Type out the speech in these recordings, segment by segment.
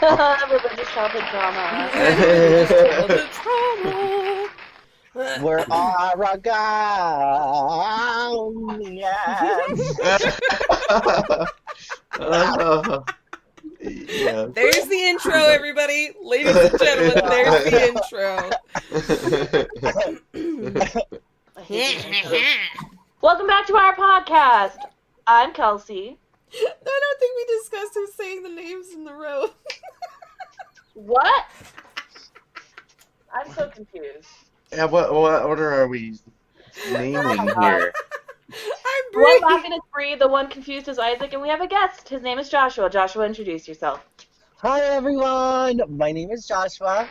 Religious childhood drama. Religious childhood trauma. We're Oregonians. Yeah. There's the intro, everybody. Ladies and gentlemen, there's the intro. Welcome back to our podcast. I'm Kelsey. I don't think we discussed who's saying the names in the row. What? I'm so confused. Yeah, what order are we naming here? I'm The one Bree. laughing is Bree, the one confused is Isaac, and we have a guest. His name is Joshua. Joshua, introduce yourself. Hi, everyone. My name is Joshua.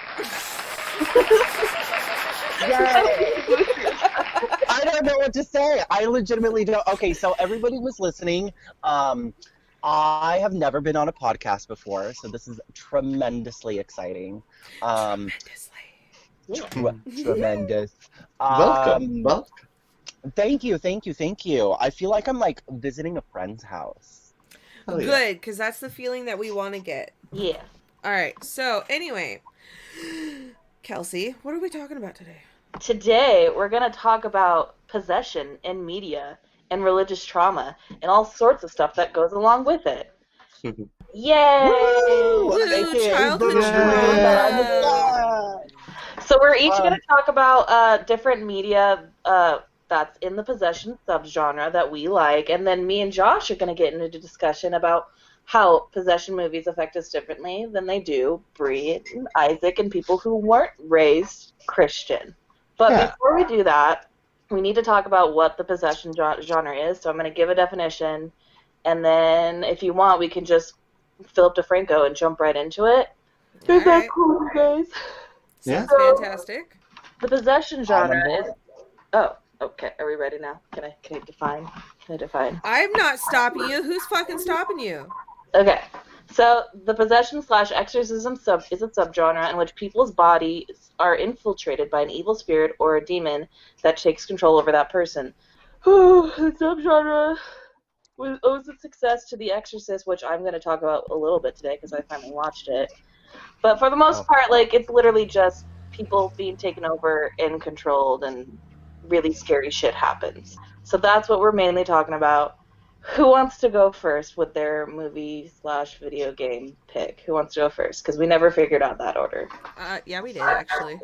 Yay. I don't know what to say. I legitimately don't. Okay, so everybody was listening. I have never been on a podcast before, so this is tremendously exciting. Tremendous. Welcome. Thank you. I feel like I'm like visiting a friend's house. Oh, yeah. Good, because that's the feeling that we want to get. Yeah. All right, so anyway, Kelsey, what are we talking about today? Today, we're going to talk about possession in media and religious trauma and all sorts of stuff that goes along with it. Yay! Woo, childhood trauma. So we're each going to talk about different media that's in the possession subgenre that we like, and then me and Josh are going to get into a discussion about how possession movies affect us differently than they do Bree and Isaac and people who weren't raised Christian. But before we do that, we need to talk about what the possession genre is. So I'm going to give a definition, and then if you want, we can just Philip DeFranco and jump right into it. Is that cool, you guys? Yeah. Sounds fantastic. The possession genre is... Oh, okay. Are we ready now? Can I define? I'm not stopping you. Who's fucking stopping you? Okay. So the possession/exorcism is a subgenre in which people's bodies are infiltrated by an evil spirit or a demon that takes control over that person. The subgenre owes its success to The Exorcist, which I'm going to talk about a little bit today because I finally watched it. But for the most part, like, it's literally just people being taken over and controlled, and really scary shit happens. So that's what we're mainly talking about. Who wants to go first with their movie/video game pick? Who wants to go first? Because we never figured out that order. Yeah, we did, actually.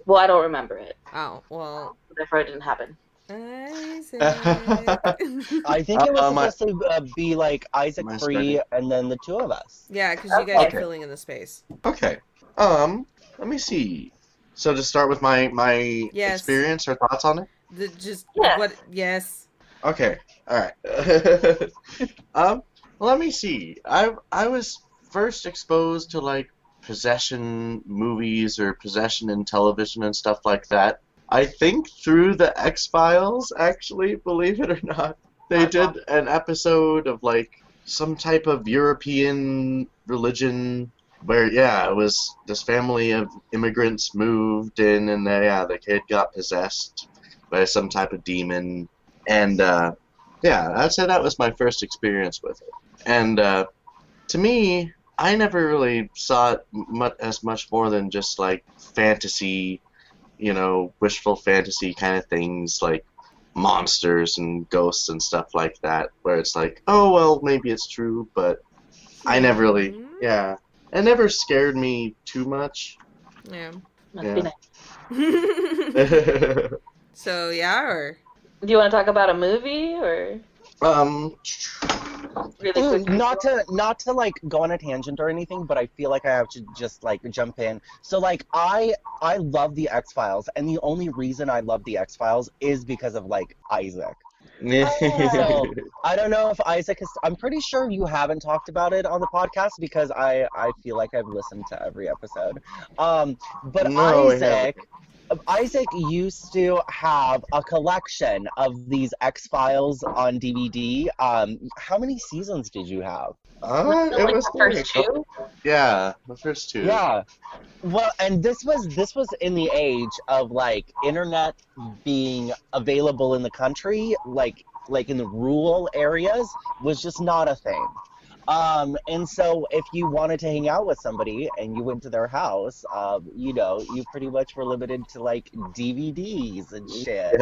Well, I don't remember it. Oh, well. Therefore, it didn't happen. Isaac. I think it was supposed to be like Isaac, Bree, and then the two of us. Yeah, because you guys are filling in the space. Okay. Let me see. So to start with my experience or thoughts on it? Yes. Okay. All right. Let me see. I was first exposed to like possession movies or possession in television and stuff like that. I think through the X-Files, actually, believe it or not. They did an episode of like some type of European religion where, it was this family of immigrants moved in, and the kid got possessed by some type of demon. And, I'd say that was my first experience with it. And, to me, I never really saw it as much more than just, like, fantasy, wishful fantasy kind of things, like monsters and ghosts and stuff like that, where it's like, oh, well, maybe it's true, but I never really, it never scared me too much. Yeah. Must be nice. So, or? Do you want to talk about a movie, or? Really quick. Not to like go on a tangent or anything, but I feel like I have to just like jump in. So like I love the X-Files, and the only reason I love the X-Files is because of like Isaac. So I don't know if Isaac has. I'm pretty sure you haven't talked about it on the podcast because I feel like I've listened to every episode. But No, Isaac used to have a collection of these X-Files on DVD. How many seasons did you have? It was the first two? Yeah, the first two. Yeah. Well, and this was in the age of like internet being available in the country, like in the rural areas was just not a thing. And so if you wanted to hang out with somebody and you went to their house, you pretty much were limited to like DVDs and shit.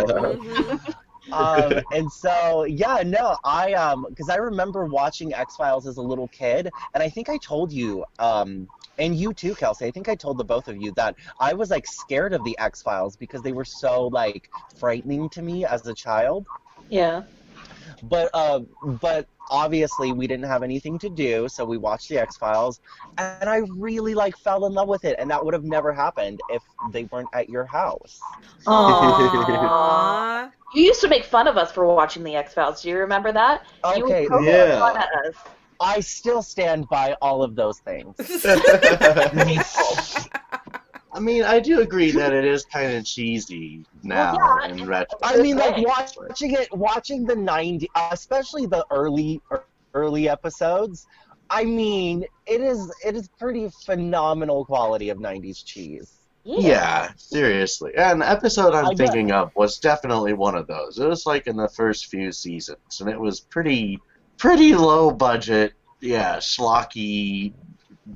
Mm-hmm. And so yeah, no, because I remember watching X-Files as a little kid, and I think I told you, and you too, Kelsey. I think I told the both of you that I was like scared of the X-Files because they were so like frightening to me as a child. Yeah. But obviously we didn't have anything to do, so we watched the X-Files, and I really like fell in love with it, and that would have never happened if they weren't at your house. Aww. You used to make fun of us for watching the X-Files. Do you remember that? You would Okay, poke yeah. fun at us. I still stand by all of those things. I mean, I do agree that it is kind of cheesy now Well, yeah, in retro. I mean, like Right. watching the 90s, especially the early episodes. I mean, it is pretty phenomenal quality of 90s cheese. Yeah, seriously. And the episode I'm I bet. thinking of was definitely one of those. It was like in the first few seasons, and it was pretty low budget, yeah, schlocky,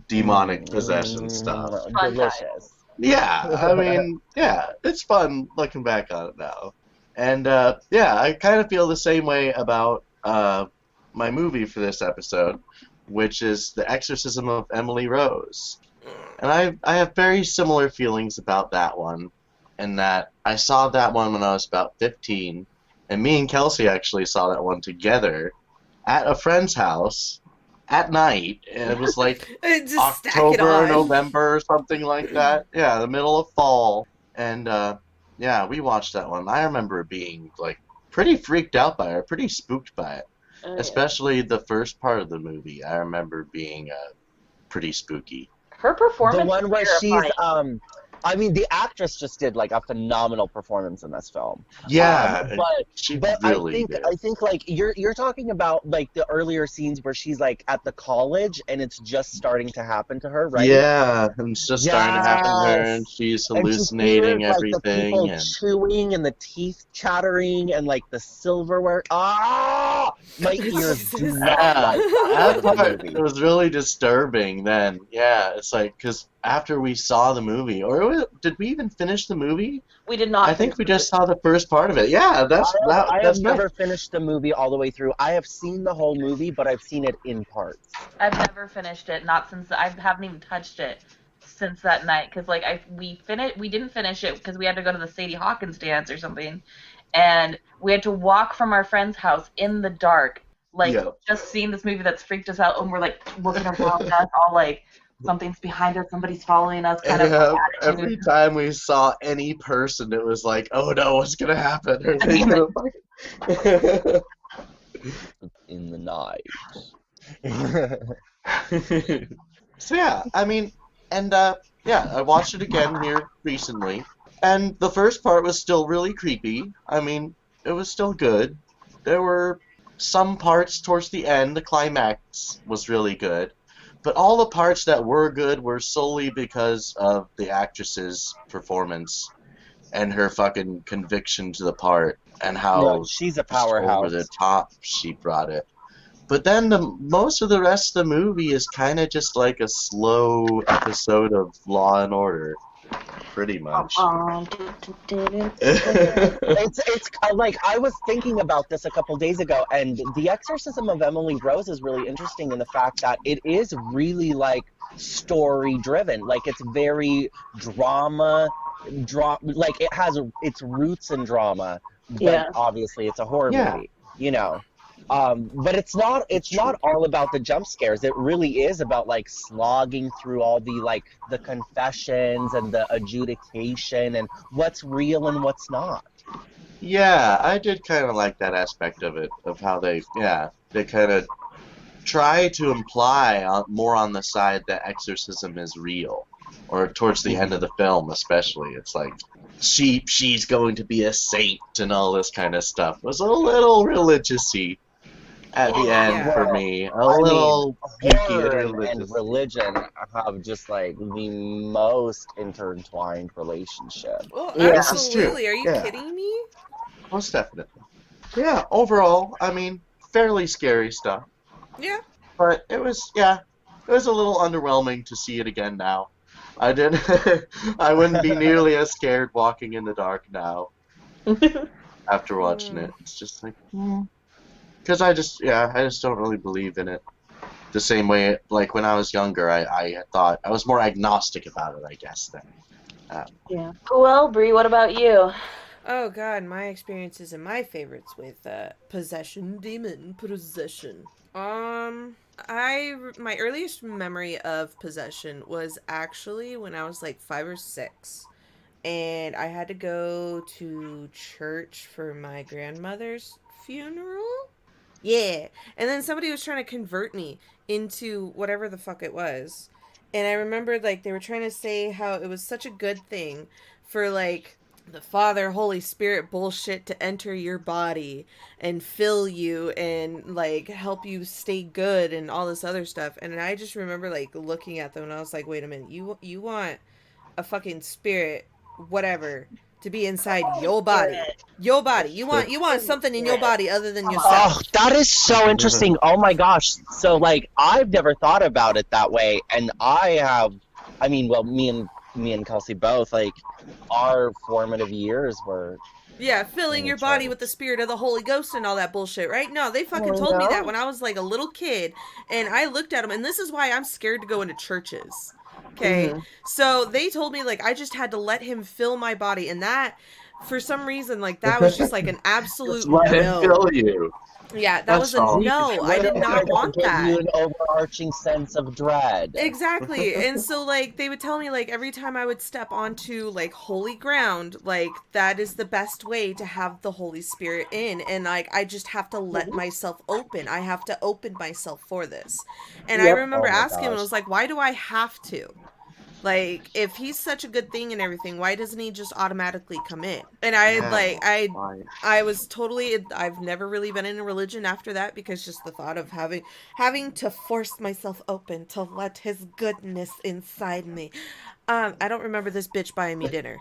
demonic possession stuff. Fun Delicious. Yeah, I mean, yeah, it's fun looking back on it now. And yeah, I kind of feel the same way about my movie for this episode, which is The Exorcism of Emily Rose. And I have very similar feelings about that one, in that I saw that one when I was about 15, and me and Kelsey actually saw that one together at a friend's house at night, and it was like Just stack it October, on. November, or something like that. Yeah, the middle of fall. And yeah, we watched that one. I remember being like pretty freaked out by it, pretty spooked by it. Oh, yeah. Especially the first part of the movie. I remember being pretty spooky. Her performance The one where is she's terrifying. I mean, the actress just did like a phenomenal performance in this film. Yeah, she But really did. I think like you're talking about like the earlier scenes where she's like at the college and it's just starting to happen to her, right? Yeah, and it's just starting to happen to her, and Yes. she's And she hallucinating hears, like, the everything, people and chewing and the teeth chattering and like the silverware. Ah, my ears do not yeah, like that that part of part, the it movie. was really disturbing then. Yeah, it's like, because after we saw the movie, did we even finish the movie? We did not. I think we finish just saw the first part of it. Yeah, that's I have that's right. never finished the movie all the way through. I have seen the whole movie, but I've seen it in parts. I've never finished it. Not since I haven't even touched it since that night. Because like we didn't finish it because we had to go to the Sadie Hawkins dance or something, and we had to walk from our friend's house in the dark, like Yeah. just seeing this movie that's freaked us out, and we're like looking around us, all like something's behind us, somebody's following us, kind of Yeah, like, every attitude. time we saw any person, it was like, oh no, what's gonna happen? Are they gonna fucking... In the night. So yeah, I mean, and yeah, I watched it again here recently, and the first part was still really creepy. I mean, it was still good. There were some parts towards the end, the climax was really good, but all the parts that were good were solely because of the actress's performance and her fucking conviction to the part, and how No, she's a just over powerhouse. the top she brought it. But then most of the rest of the movie is kind of just like a slow episode of Law and Order, pretty much. It's like I was thinking about this a couple days ago, and The Exorcism of Emily Rose is really interesting in the fact that it is really like story driven. Like it's very like it has its roots in drama, but Yeah. obviously it's a horror Yeah. movie, you know. But it's not all about the jump scares. It really is about like slogging through all the confessions and the adjudication and what's real and what's not. Yeah, I did kind of like that aspect of it, of how they kind of try to imply more on the side that exorcism is real, or towards the end of the film especially. It's like she's going to be a saint and all this kind of stuff. It was a little religious-y at the end Yeah. for me. A I little mean, geeky horror and and religious. religion have just like the most intertwined relationship. Well, Yeah. This is true. absolutely. Are you Yeah. kidding me? Most definitely. Yeah, overall, I mean, fairly scary stuff. Yeah. But it was a little underwhelming to see it again now. I did I wouldn't be nearly as scared walking in the dark now after watching it. It's just like because I just don't really believe in it the same way. Like when I was younger, I thought I was more agnostic about it, I guess. Then Yeah. Well, Bree, what about you? Oh god, my experiences and my favorites with demon possession. My earliest memory of possession was actually when I was like 5 or 6, and I had to go to church for my grandmother's funeral. Yeah, and then somebody was trying to convert me into whatever the fuck it was, and I remembered like they were trying to say how it was such a good thing for like the Father, Holy Spirit bullshit to enter your body and fill you and like help you stay good and all this other stuff. And I just remember like looking at them and I was like, wait a minute, you want a fucking spirit, whatever, to be inside your body. Your body. You want something in your body other than yourself. Oh, that is so interesting. Oh my gosh. So like I've never thought about it that way, and me and Kelsey both, like, our formative years were filling your body with the spirit of the Holy Ghost and all that bullshit, right? No, they fucking told me that when I was like a little kid, and I looked at them, and this is why I'm scared to go into churches. Okay? So they told me, like, I just had to let him fill my body, and that, for some reason, like, that was just like an absolute let him no. fill you. Yeah, that was a no. I did not want that. Give you an overarching sense of dread. Exactly. And so, like, they would tell me, like, every time I would step onto, like, holy ground, like, that is the best way to have the Holy Spirit in. And, like, I just have to let myself open. I have to open myself for this. And I remember asking him, I was like, why do I have to? Like, if he's such a good thing and everything, why doesn't he just automatically come in? And I was totally, I've never really been in a religion after that, because just the thought of having to force myself open to let his goodness inside me. I don't remember this bitch buying me dinner.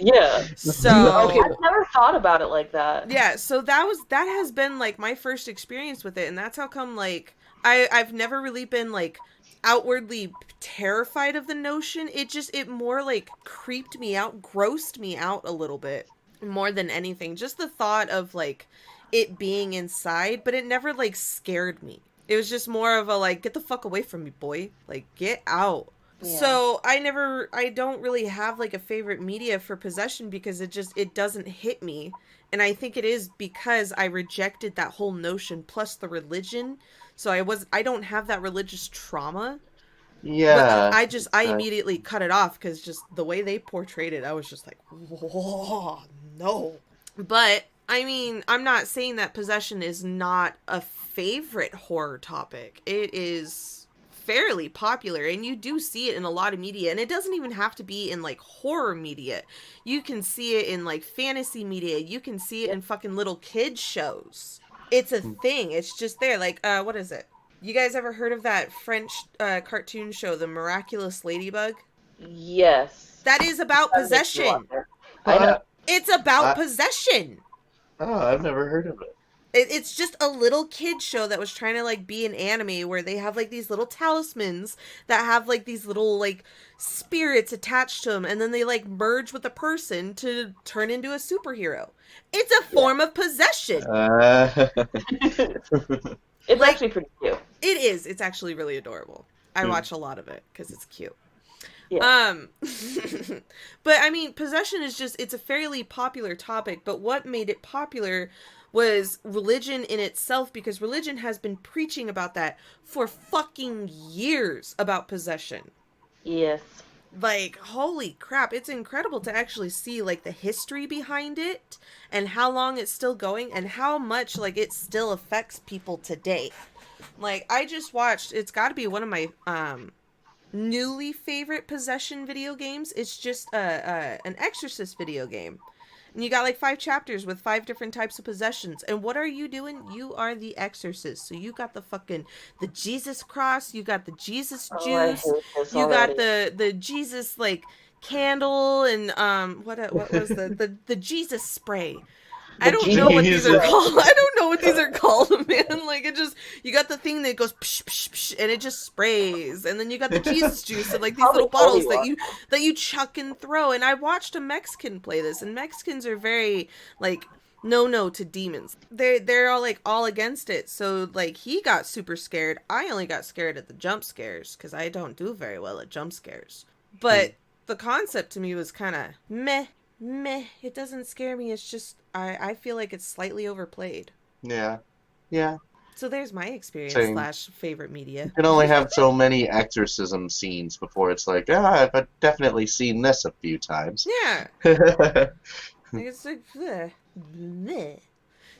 Yeah. So okay, I've never thought about it like that. Yeah, so that has been like my first experience with it, and that's how come like I've never really been like outwardly terrified of the notion. It more like creeped me out, grossed me out a little bit more than anything. Just the thought of like it being inside, but it never like scared me. It was just more of a like, get the fuck away from me, boy. Like, get out. Yeah. So I don't really have like a favorite media for possession, because it doesn't hit me. And I think it is because I rejected that whole notion plus the religion. So I don't have that religious trauma. Yeah. But I immediately cut it off, because just the way they portrayed it, I was just like, whoa, no. But I mean, I'm not saying that possession is not a favorite horror topic. It is fairly popular, and you do see it in a lot of media, and it doesn't even have to be in like horror media. You can see it in like fantasy media. You can see it in fucking little kids shows. It's a thing. It's just there. Like, what is it? You guys ever heard of that French cartoon show, The Miraculous Ladybug? Yes. That is about possession. I know. It's about possession. Oh, I've never heard of it. It's just a little kid show that was trying to like be an anime, where they have like these little talismans that have like these little like spirits attached to them, and then they like merge with a person to turn into a superhero. It's a form of possession. It's like, actually pretty cute. It is. It's actually really adorable. I watch a lot of it because it's cute. Yeah. But I mean, possession is it's a fairly popular topic, but what made it popular was religion in itself, because religion has been preaching about that for fucking years, about possession. Yes. Like, holy crap, it's incredible to actually see like the history behind it and how long it's still going and how much like it still affects people today. Like, I just watched, it's got to be one of my newly favorite possession video games. It's just an Exorcist video game. And you got like 5 chapters with 5 different types of possessions. And what are you doing? You are the exorcist. So you got the Jesus cross. You got the Jesus juice. You got the Jesus like candle, and what was the Jesus spray. I don't know what these are Jesus. called. I don't know what these are called, man. Like, it just, you got the thing that goes psh, psh, psh, and it just sprays, and then you got the Jesus juice and like these Probably little bottles holy that you chuck and throw. And I watched a Mexican play this, and Mexicans are very like no to demons. They're all against it. So like he got super scared. I only got scared at the jump scares because I don't do very well at jump scares. But the concept to me was kind of meh. It doesn't scare me. It's just I feel like it's slightly overplayed. Yeah. So there's my experience Same. /favorite media. You can only have so many exorcism scenes before it's like, I've definitely seen this a few times. Yeah. Like, it's like bleh, bleh.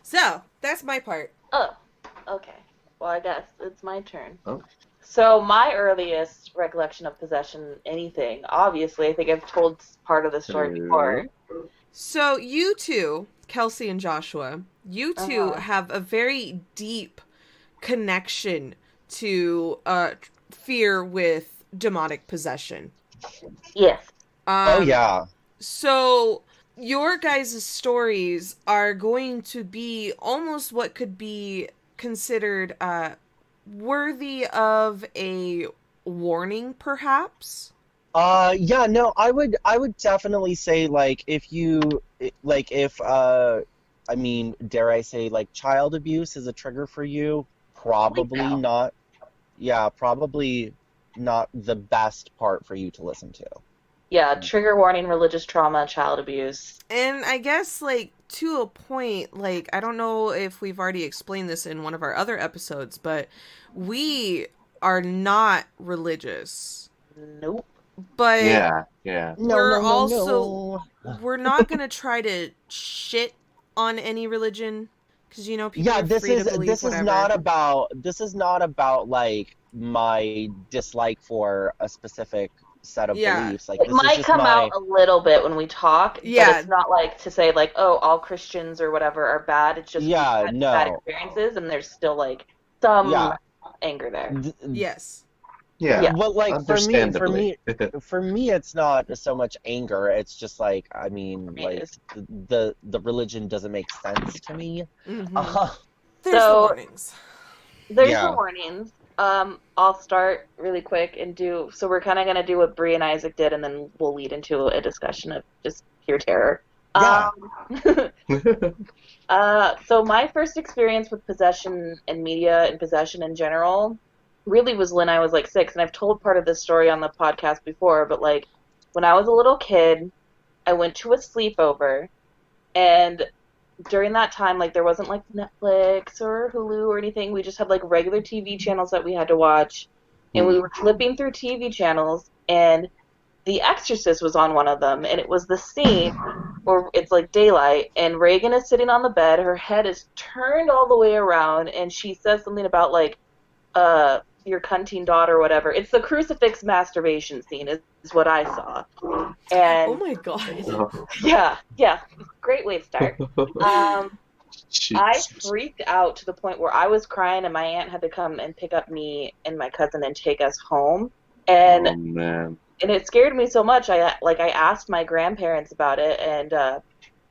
So that's my part. Oh, okay. Well, I guess it's my turn. Oh. So my earliest recollection of possession, anything, obviously, I think I've told part of the story before. So you two, Kelsey and Joshua, you two have a very deep connection to fear with demonic possession. Yes. Oh yeah. So your guys' stories are going to be almost what could be considered worthy of a warning, perhaps. Yeah, no, I would definitely say like if I mean, dare I say like child abuse is a trigger for you, probably not. Yeah, probably not the best part for you to listen to. Yeah, trigger warning, religious trauma, child abuse. And I guess, like, to a point, like, I don't know if we've already explained this in one of our other episodes, but we are not religious. Nope. But Yeah. we're not going to try to shit on any religion, because, you know, people Yeah, are free to believe this whatever. is not about like my dislike for a specific set of beliefs. Like It this might is just come out a little bit when we talk, Yeah. but it's not like to say like, oh, all Christians or whatever are bad. It's just we've had bad experiences, and there's still like some anger there. Yes. Yeah. Well, like Understandably. for me, it's not so much anger. It's just like, I mean, like the religion doesn't make sense to me. Mm-hmm. There's the So warnings. there's the warnings. I'll start really quick and do. So we're kind of gonna do what Bree and Isaac did, and then we'll lead into a discussion of just pure terror. Yeah. So my first experience with possession and media and possession in general really was when I was like 6, and I've told part of this story on the podcast before, but like when I was a little kid, I went to a sleepover, and during that time, like there wasn't like Netflix or Hulu or anything. We just had like regular TV channels that we had to watch, and we were flipping through TV channels, and The Exorcist was on one of them, and it was the scene where it's like daylight, and Reagan is sitting on the bed, her head is turned all the way around, and she says something about like, your cunting daughter or whatever. It's the crucifix masturbation scene is what I saw. And oh my god. yeah. Great way to start. I freaked out to the point where I was crying, and my aunt had to come and pick up me and my cousin and take us home. And oh man. And it scared me so much. I asked my grandparents about it, and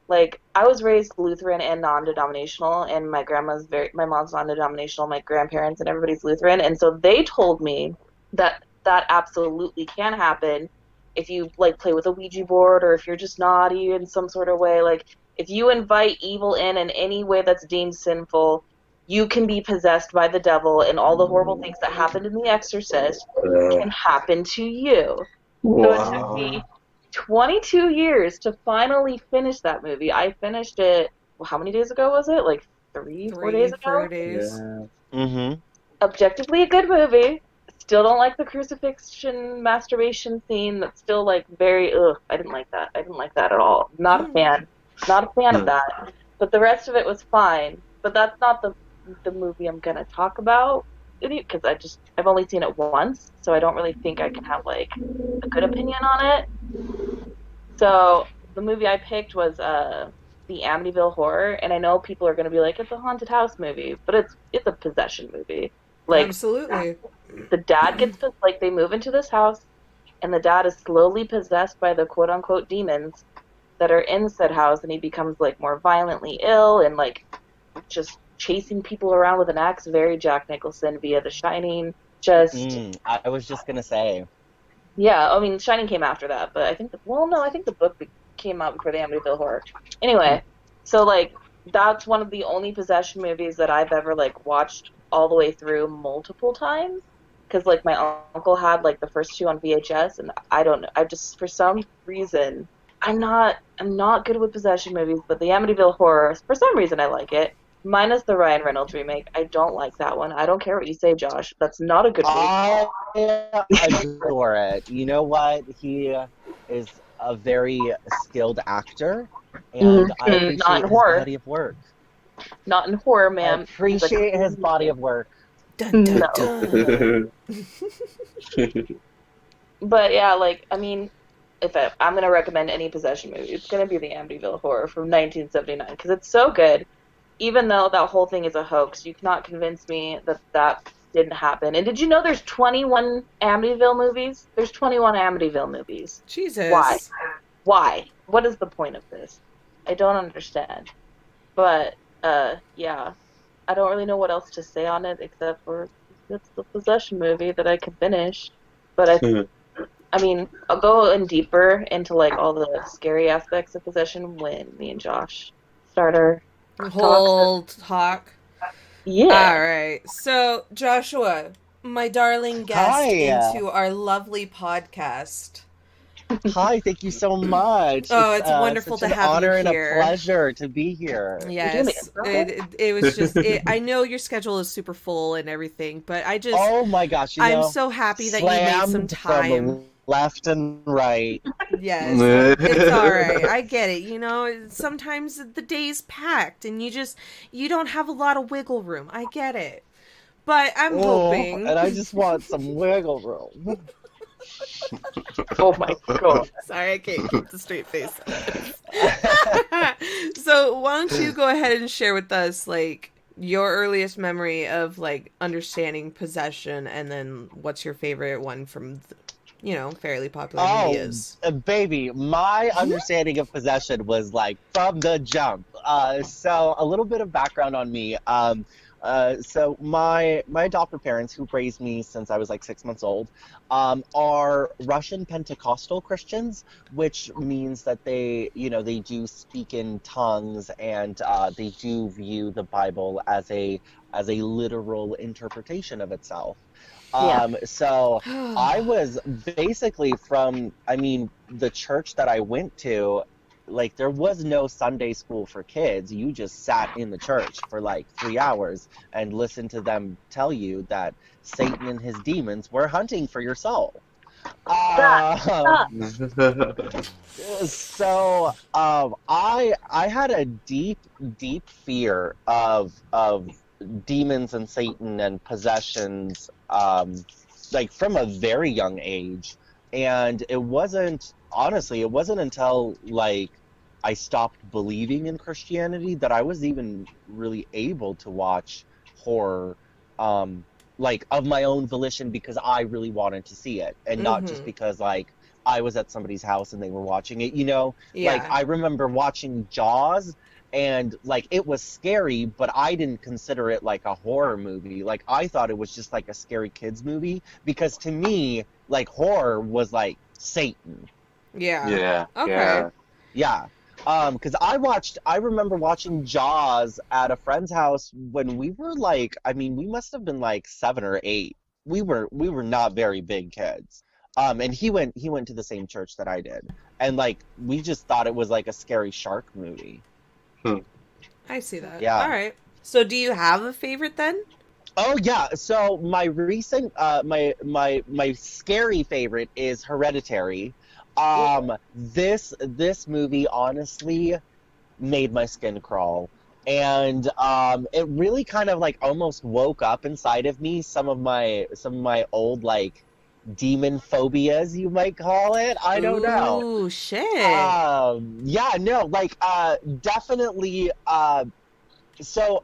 like I was raised Lutheran and non-denominational, and my mom's non-denominational, my grandparents and everybody's Lutheran, and so they told me that absolutely can happen if you like play with a Ouija board, or if you're just naughty in some sort of way. Like if you invite evil in any way that's deemed sinful, you can be possessed by the devil, and all the horrible things that happened in The Exorcist can happen to you. So it took me 22 years to finally finish that movie. I finished it, how many days ago was it? Like 4 days ago? 4 days. Yeah. Mm-hmm. Objectively a good movie. Still don't like the crucifixion masturbation scene. That's still like very, I didn't like that. I didn't like that at all. Not a fan. Not a fan of that. But the rest of it was fine. But that's not the movie I'm going to talk about. Because I've only seen it once, so I don't really think I can have like a good opinion on it. So the movie I picked was the Amityville Horror, and I know people are going to be like, it's a haunted house movie, but it's a possession movie. Like Absolutely. The dad gets they move into this house, and the dad is slowly possessed by the quote unquote demons, that are in said house, and he becomes like more violently ill and like just chasing people around with an axe, very Jack Nicholson via The Shining. Just I was just gonna say. yeah, I mean, Shining came after that, but I think I think the book came out before the Amityville Horror. Anyway, so like that's one of the only possession movies that I've ever like watched all the way through multiple times. Because like my uncle had like the first two on VHS, and I don't know, I just for some reason I'm not good with possession movies, but the Amityville Horror for some reason I like it. Minus the Ryan Reynolds remake, I don't like that one. I don't care what you say, Josh. That's not a good movie. I adore it. You know what? He is a very skilled actor, and I Not appreciate in his horror. body of work. Not in horror, I ma'am. appreciate his body of work. Dun, dun, No. dun. But yeah, like I mean, if I'm gonna recommend any possession movie, it's gonna be the Amityville Horror from 1979 because it's so good. Even though that whole thing is a hoax, you cannot convince me that that didn't happen. And did you know there's 21 Amityville movies? There's 21 Amityville movies. Jesus. Why? Why? What is the point of this? I don't understand. But yeah, I don't really know what else to say on it except for it's the possession movie that I could finish. But I mean, I'll go in deeper into like all the scary aspects of possession when me and Josh start our Whole talk. yeah. All right. So, Joshua, my darling guest Hi. into our lovely podcast. Hi, thank you so much. Oh, it's wonderful such to an have you honor and here. a pleasure to be here. Yes, it was just. I know your schedule is super full and everything, but Oh my gosh, I'm so happy that you made some slammed time. from left and right. Yes, it's all right. I get it. You know, sometimes the day's packed and you don't have a lot of wiggle room. I get it. But I'm hoping. And I just want some wiggle room. Oh my god. Sorry, I can't keep the straight face. So why don't you go ahead and share with us, like, your earliest memory of, like, understanding possession, and then what's your favorite one from, fairly popular medias? Baby, my understanding of possession was, like, from the jump. So a little bit of background on me. So my adoptive parents, who raised me since I was like 6 months old, are Russian Pentecostal Christians, which means that they do speak in tongues, and they do view the Bible as a literal interpretation of itself. So I was basically the church that I went to, like, there was no Sunday school for kids. You just sat in the church for like 3 hours and listened to them tell you that Satan and his demons were hunting for your soul. So I had a deep fear of demons and Satan and possessions, like from a very young age. And it wasn't until like I stopped believing in Christianity that I was even really able to watch horror, like of my own volition, because I really wanted to see it, and not just because like I was at somebody's house and they were watching it, Yeah. Like I remember watching Jaws, and like it was scary, but I didn't consider it like a horror movie. Like I thought it was just like a scary kids movie, because to me, like, horror was like Satan. Yeah. Yeah. Okay. Yeah. Because I remember watching Jaws at a friend's house when we were like, we must have been like 7 or 8. We were not very big kids. And he went to the same church that I did. And like we just thought it was like a scary shark movie. I see that. Yeah. All right. So do you have a favorite then? Oh yeah. So my recent my scary favorite is Hereditary. This movie honestly made my skin crawl, and it really kind of like almost woke up inside of me some of my old like demon phobias, you might call it. I don't know. Ooh, shit. Yeah, no, like definitely. So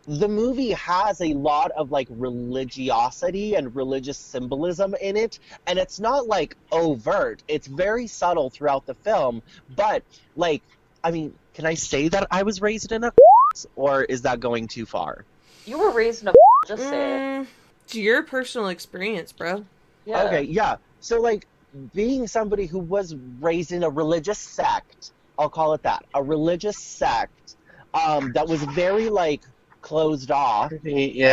the movie has a lot of like religiosity and religious symbolism in it, and it's not like overt. It's very subtle throughout the film, but like, I mean, can I say that I was raised in a or is that going too far? You were raised in a just say it. It's your personal experience, bro. Yeah. Okay, yeah. So like being somebody who was raised in a religious sect, I'll call it that, a religious sect that was very like closed off and Pretty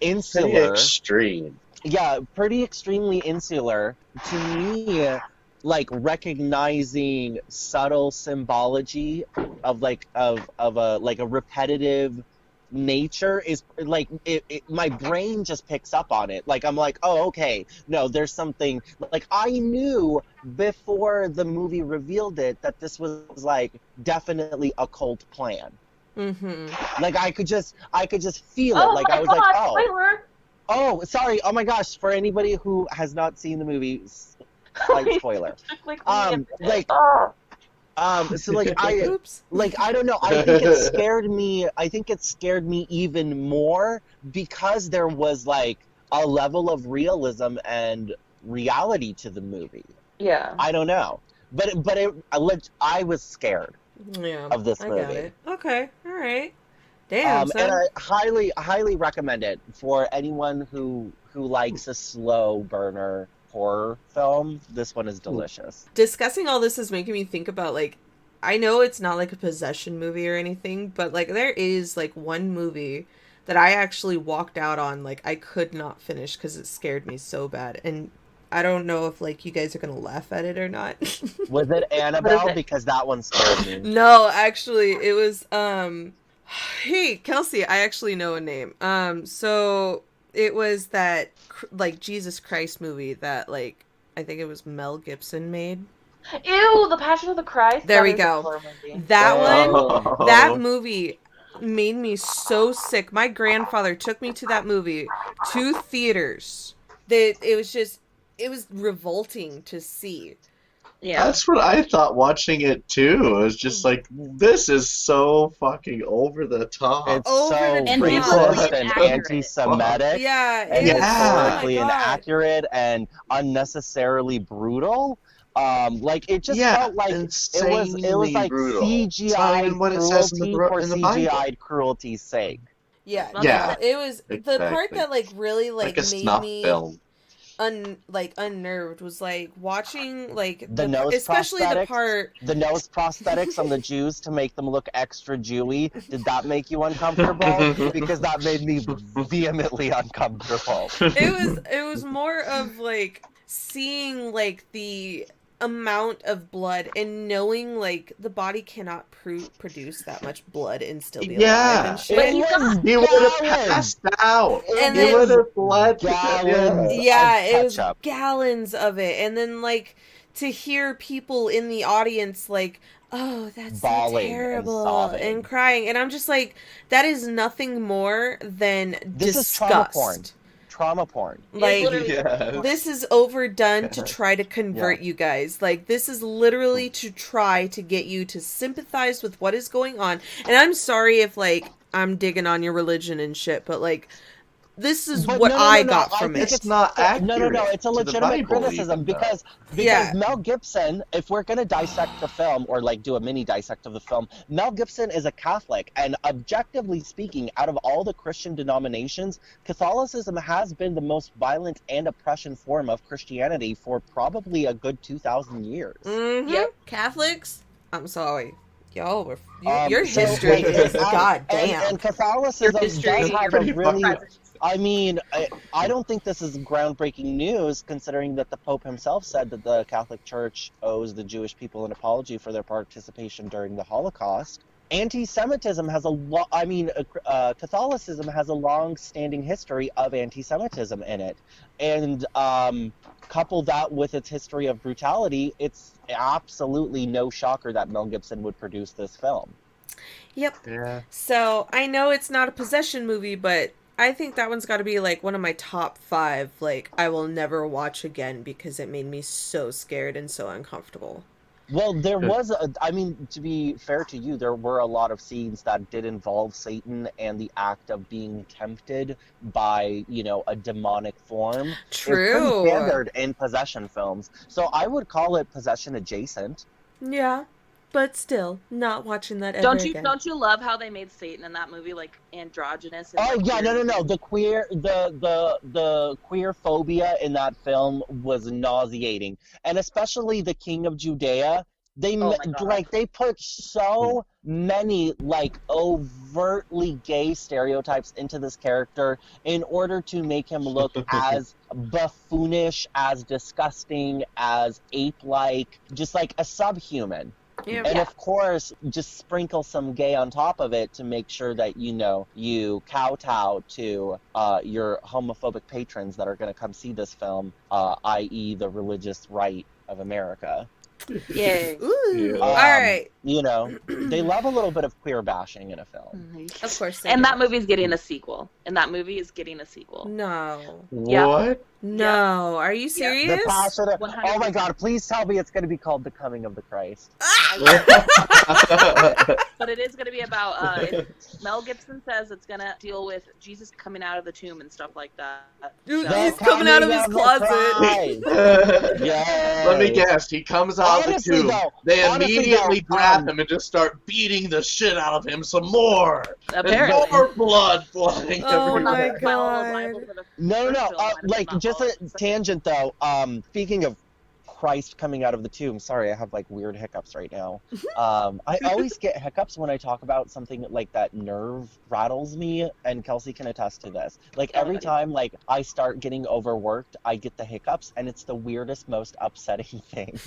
insular. extreme. Yeah, pretty extremely insular. To me, like recognizing subtle symbology of a repetitive nature is like my brain just picks up on it. Like I'm like, oh, okay, no, there's something. Like I knew before the movie revealed it that this was like definitely a cult plan. Mm-hmm. Like I could just feel it. Like I was like, oh. Spoiler. Oh, sorry. Oh my gosh. For anybody who has not seen the movie, slight spoiler. So like Oops. I don't know. I think it scared me. I think it scared me even more because there was like a level of realism and reality to the movie. Yeah. I don't know. I was scared of this movie. I got it. Okay. All right. Damn, and I highly recommend it for anyone who likes a slow burner horror film. This one is delicious. Discussing all this is making me think about like, I know it's not like a possession movie or anything, but like there is like one movie that I actually walked out on, like I could not finish because it scared me so bad, and I don't know if like you guys are gonna laugh at it or not. Was it Annabelle? Because that one scared me. No, actually, it was Hey, Kelsey, I actually know a name. So it was that like Jesus Christ movie that like I think it was Mel Gibson made. Ew, The Passion of the Christ. There we go. That movie made me so sick. My grandfather took me to that movie to theaters. It was revolting to see. Yeah. That's what I thought watching it too. It was just like, this is so fucking over the top. It's Over so the top. racist and Inaccurate. anti-Semitic Yeah, and historically oh my God. inaccurate and unnecessarily brutal. Like it just felt like it was like brutal. CGI what it says cruelty in the, for in the Bible. CGI cruelty's sake. Yeah. Yeah, It was the part exactly. that like really like a made snuff me film. unnerved was like watching like The nose especially the prosthetics? part The nose prosthetics on the Jews to make them look extra Jewy. Did that make you uncomfortable? Because that made me vehemently uncomfortable. it was more of like seeing like the amount of blood and knowing like the body cannot produce that much blood and still be alive and shit. But He would have passed out. And He then- would have bled. Gallons. Yeah, of it was ketchup. gallons of it. And then like to hear people in the audience like, oh, that's so Bawling and terrible sobbing. and crying. And I'm just like, that is nothing more than This is disgust. trauma porn. Trauma porn. Like literally- Yes. this is overdone to try to convert you guys. Like this is literally to try to get you to sympathize with what is going on. And I'm sorry if like I'm digging on your religion and shit, but like this is But what no, I no, got I from think it. It's not accurate. No, it's a to the legitimate Bible criticism even, though. because Yeah. Mel Gibson, if we're going to dissect the film or like do a mini dissect of the film, Mel Gibson is a Catholic, and objectively speaking, out of all the Christian denominations, Catholicism has been the most violent and oppression form of Christianity for probably a good 2,000 years. Mm-hmm. Yep. Catholics, I'm sorry. Y'all were Um, your so- history is goddamn. And Catholicism Your history, does have your a really... presence. I mean, I don't think this is groundbreaking news, considering that the Pope himself said that the Catholic Church owes the Jewish people an apology for their participation during the Holocaust. Anti-Semitism has Catholicism has a long-standing history of anti-Semitism in it, and couple that with its history of brutality, it's absolutely no shocker that Mel Gibson would produce this film. Yep. Yeah. So I know it's not a possession movie, but I think that one's got to be like one of my top 5. Like I will never watch again because it made me so scared and so uncomfortable. Well, I mean, to be fair to you, there were a lot of scenes that did involve Satan and the act of being tempted by, a demonic form. It's pretty True. standard in possession films. So I would call it possession adjacent. Yeah, but still, not watching that ever Don't you again. don't you love how they made Satan in that movie like androgynous and Oh like yeah, weird? no. The queer phobia in that film was nauseating, and especially the King of Judea. Oh my god. They put so many like overtly gay stereotypes into this character in order to make him look as buffoonish, as disgusting, as ape-like, just like a subhuman. Yeah. And of course, just sprinkle some gay on top of it to make sure that, you kowtow to your homophobic patrons that are going to come see this film, i.e. the religious right of America. Yay. Ooh. Yeah. All right. They love a little bit of queer bashing in a film. Of course. They And do. that movie's getting a sequel. No. Yeah. What? No. Are you The serious? passion of, 100%. oh my god, please tell me it's going to be called The Coming of the Christ. But it is going to be about, Mel Gibson says it's going to deal with Jesus coming out of the tomb and stuff like that. Dude, So- he's coming out of his closet. Yeah. Let me guess. He comes out Honestly, the tomb. though, They honestly, immediately though, grab him and just start beating the shit out of him some more. Apparently. And more blood flying Oh everywhere. my My whole God. Bible for the No, first no, film might have been like, not just followed. a tangent, though. Speaking of Christ coming out of the tomb, sorry, I have, like, weird hiccups right now. I always get hiccups when I talk about something, like, that nerve rattles me, and Kelsey can attest to this. Like, every time, like, I start getting overworked, I get the hiccups, and it's the weirdest, most upsetting thing.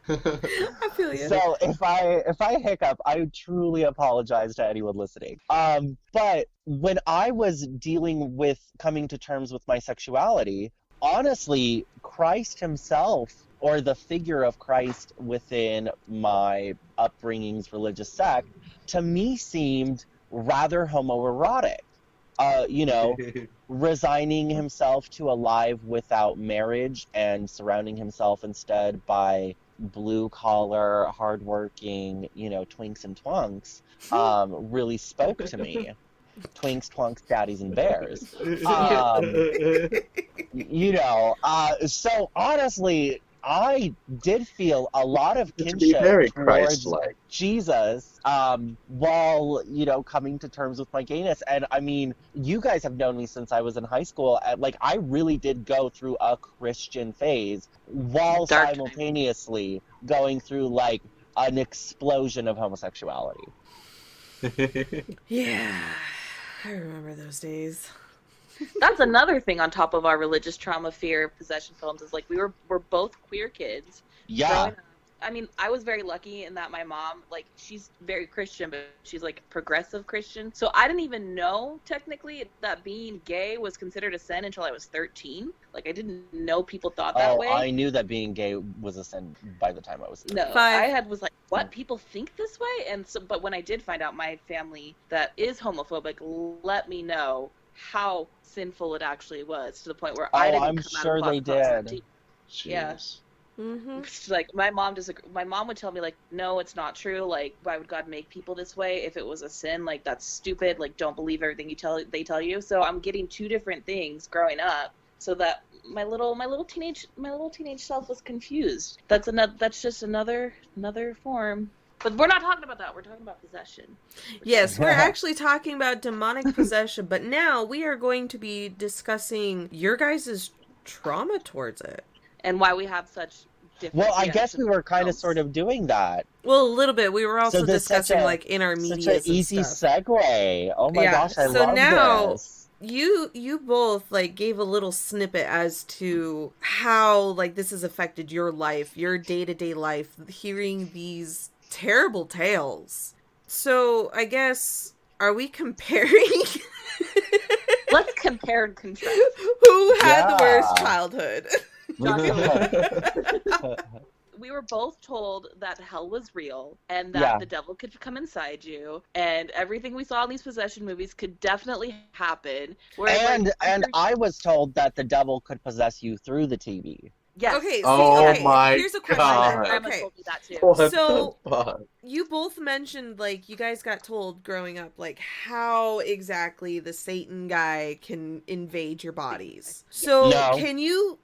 I feel you. So if I hiccup, I truly apologize to anyone listening. But when I was dealing with coming to terms with my sexuality, honestly, Christ himself, or the figure of Christ within my upbringing's religious sect, to me seemed rather homoerotic. Resigning himself to a life without marriage and surrounding himself instead by blue-collar, hardworking, twinks and twunks, really spoke to me. Twinks, twunks, daddies, and bears. So honestly, I did feel a lot of To be kinship very towards Christ-like. Jesus, while, coming to terms with my gayness. And I mean, you guys have known me since I was in high school. And, like, I really did go through a Christian phase while Dark simultaneously going through, like, an explosion of homosexuality. Yeah. I remember those days. That's another thing on top of our religious trauma, fear, possession films is like we're both queer kids. Yeah. Growing up. I mean, I was very lucky in that my mom, like, she's very Christian, but she's like progressive Christian. So I didn't even know technically that being gay was considered a sin until I was 13. Like, I didn't know people thought that way. I knew that being gay was a sin by the time I was 13. No, I was like, what? People think this way? And so, but when I did find out my family that is homophobic let me know how sinful it actually was, to the point where I didn't I'm come sure out of they the closet until I was did. 17. Yeah. Mm-hmm. Like, my mom would tell me, like, no, it's not true. Like, why would God make people this way? If it was a sin, like, that's stupid. Like, don't believe everything they tell you. So I'm getting two different things growing up, so that my little teenage self was confused. That's just another form. But we're not talking about that. We're talking about possession. Yes, we're actually talking about demonic possession, but now we are going to be discussing your guys' trauma towards it. And why we have such different Well, I guess we were kind of films. sort of doing that. Well, a little bit. We were also there's discussing, such a- like, in our Such media an easy stuff. segue. Oh my Yeah, gosh, I so love now- this. You both, like, gave a little snippet as to how, like, this has affected your life, your day-to-day life, hearing these terrible tales. So, I guess, are we comparing Let's compare and contrast. who had the worst Yeah. childhood? We were both told that hell was real and that Yeah. the devil could come inside you, and everything we saw in these possession movies could definitely happen. Whereas, And like, I was told that the devil could possess you through the TV. Yes. Okay, see, Oh okay, my here's a question. God. My grandma Okay, told me that too. What So- the fuck? you both mentioned, like, you guys got told growing up, like, how exactly the Satan guy can invade your bodies. So, No. can you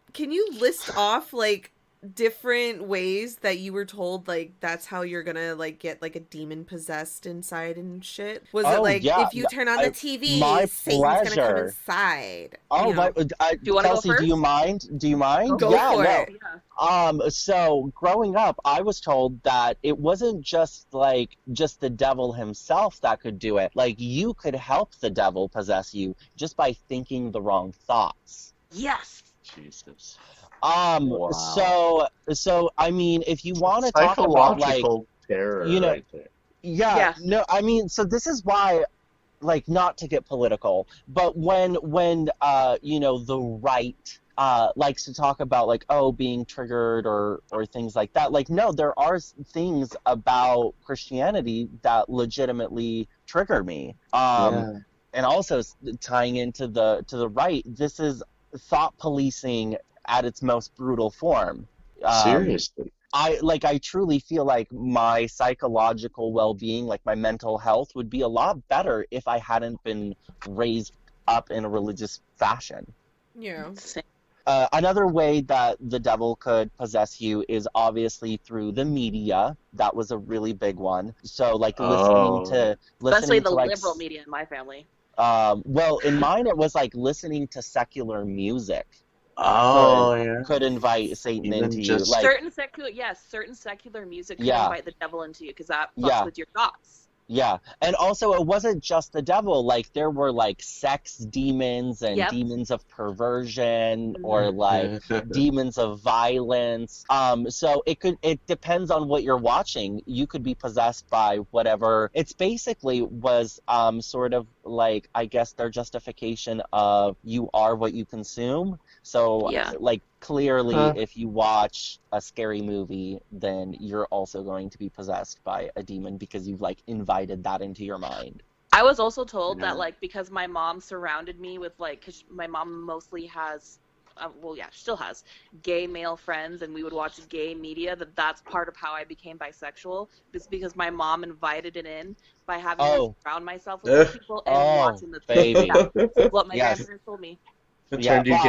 list off, like, different ways that you were told, like, that's how you're gonna, like, get, like, a demon possessed inside and shit? Was it, Oh, like, yeah. if you turn on the TV, My Satan's gonna come pleasure. inside? Oh, you know? what? Do you wanna go Kelsey, do you first? mind? Do you mind? Go Yeah, for no. it. Yeah. So growing up, I was told that it wasn't just the devil himself that could do it. Like, you could help the devil possess you just by thinking the wrong thoughts. Yes. Jesus. Wow. So I mean, if you want to talk about, like, Psychological terror you know, right there. yeah, Yeah. no, I mean, so this is why, like, not to get political, but when the right likes to talk about, like, oh, being triggered or things like that, like, no, there are things about Christianity that legitimately trigger me. Yeah. And also tying into the right, this is thought policing at its most brutal form. Seriously. I truly feel like my psychological well-being, like my mental health, would be a lot better if I hadn't been raised up in a religious fashion. Yeah. Another way that the devil could possess you is obviously through the media. That was a really big one. So, like, Especially the like, liberal media in my family. well, in mine it was like listening to secular music Oh, yeah. could invite Satan Even into you. just- Like, certain secular music can Yeah. invite the devil into you because that fucks Yeah. with your thoughts. yeah, and also it wasn't just the devil. Like, there were, like, sex demons and Yep. demons of perversion, Mhm. or like demons of violence. So it depends on what you're watching. You could be possessed by whatever. It's basically was sort of like, I guess, their justification of you are what you consume. So, Yeah. like, clearly, Huh. if you watch a scary movie, then you're also going to be possessed by a demon because you've, like, invited that into your mind. I was also told Yeah. that, like, because my mom surrounded me with, like, because my mom mostly has, still has gay male friends, and we would watch gay media, that's part of how I became bisexual. It's because my mom invited it in by having me surround myself with those people and watching the baby. Yeah, that's what my Yes. grandparents told me. It Yeah, turned you well,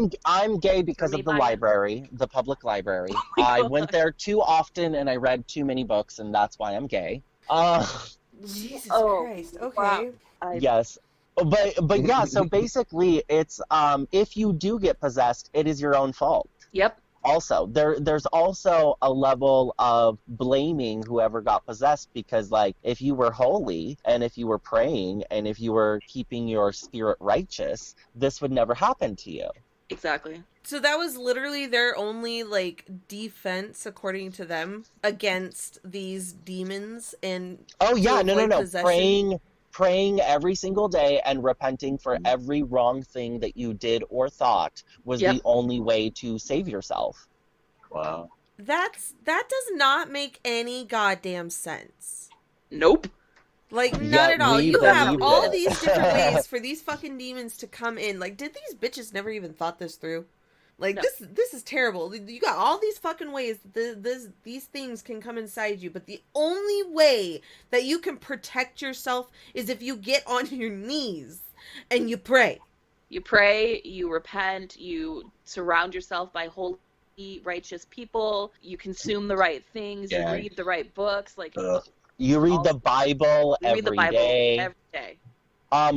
gay. I'm gay because me of the by- library, the public library. my I God. went there too often and I read too many books, and that's why I'm gay. Jesus Oh, Christ. Okay. wow. Yes. But yeah, so basically it's if you do get possessed, it is your own fault. Yep. Also, there's also a level of blaming whoever got possessed, because, like, if you were holy and if you were praying and if you were keeping your spirit righteous, this would never happen to you. Exactly. So that was literally their only, like, defense, according to them, against these demons and Oh yeah, to no, avoid possession. praying every single day and repenting for every wrong thing that you did or thought was Yep. the only way to save yourself. Wow. That does not make any goddamn sense. Nope. Like, Yeah, not at all. we You have believe all it. these different ways for these fucking demons to come in. Like, did these bitches never even thought this through? Like, No. this is terrible. You got all these fucking ways that these things can come inside you, but the only way that you can protect yourself is if you get on your knees and you pray. You pray, you repent, you surround yourself by holy, righteous people, you consume the right things, Yeah. you read the right books, like You read the Bible you read the Bible day. every day.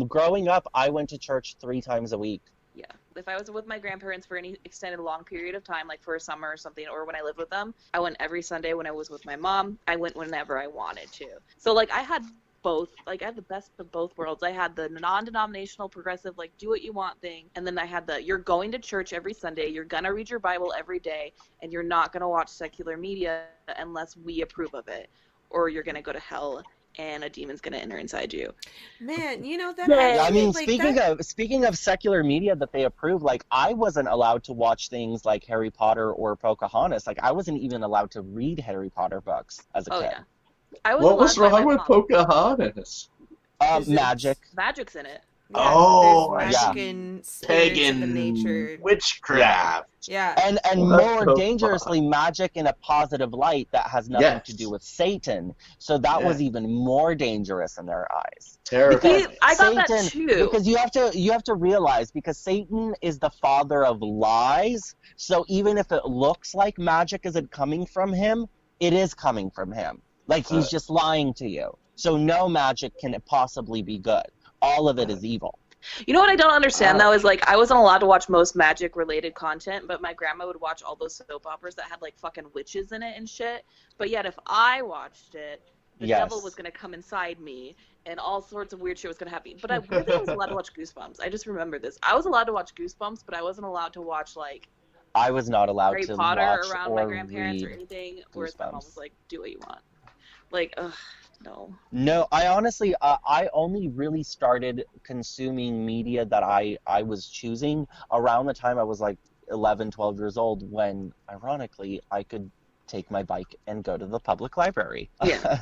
Growing up, I went to church 3 times a week. Yeah. If I was with my grandparents for any extended long period of time, like for a summer or something, or when I lived with them, I went every Sunday. When I was with my mom, I went whenever I wanted to. So, like, I had both. Like, I had the best of both worlds. I had the non-denominational, progressive, like, do what you want thing. And then I had the, you're going to church every Sunday, you're going to read your Bible every day, and you're not going to watch secular media unless we approve of it, or you're going to go to hell and a demon's going to enter inside you. Man, you know that. Yeah, Actually, I mean, like, speaking of secular media that they approve, like, I wasn't allowed to watch things like Harry Potter or Pocahontas. Like, I wasn't even allowed to read Harry Potter books as a Oh, kid. yeah. I was What was allowed by wrong my with mom. Pocahontas? Physics. Magic. Magic's in it. Yeah, Oh, there's I magic Yeah. in spirits of the pagan nature. witchcraft. Yeah. And What more the dangerously, magic in a positive light that has nothing to do Yes. with Satan. So that Yeah. was even more dangerous in their eyes. Terrifying. Because I got that Satan, too. because you have to realize, because Satan is the father of lies. So even if it looks like magic isn't coming from him, it is coming from him. Like he's Uh, just lying to you. So no magic can possibly be good. All of it is evil. You know what I don't understand Wow. though is like I wasn't allowed to watch most magic related content, but my grandma would watch all those soap operas that had like fucking witches in it and shit. But yet if I watched it, the devil was Yes. gonna come inside me and all sorts of weird shit was gonna happen. But I weirdly was allowed to watch Goosebumps. I just remember this. I was allowed to watch Goosebumps, but I wasn't allowed to watch like I was not allowed Harry to Potter watch around my or grandparents or read anything. Whereas my mom was Goosebumps. like, "Do what you want." Like, ugh, no. No, I honestly, I only really started consuming media that I was choosing around the time I was like 11, 12 years old, when, ironically, I could take my bike and go to the public library. Yeah.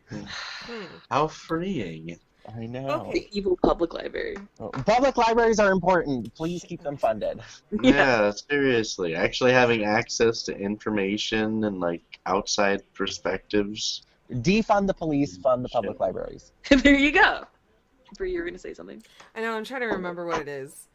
Hmm. How freeing. I know. Okay. The evil public library. Public libraries are important. Please keep them funded. Yeah, seriously. Actually having access to information and like outside perspectives. Defund the police, fund the Shit. public libraries. There you go. Bree, you were gonna say something. I know, I'm trying to remember what it is.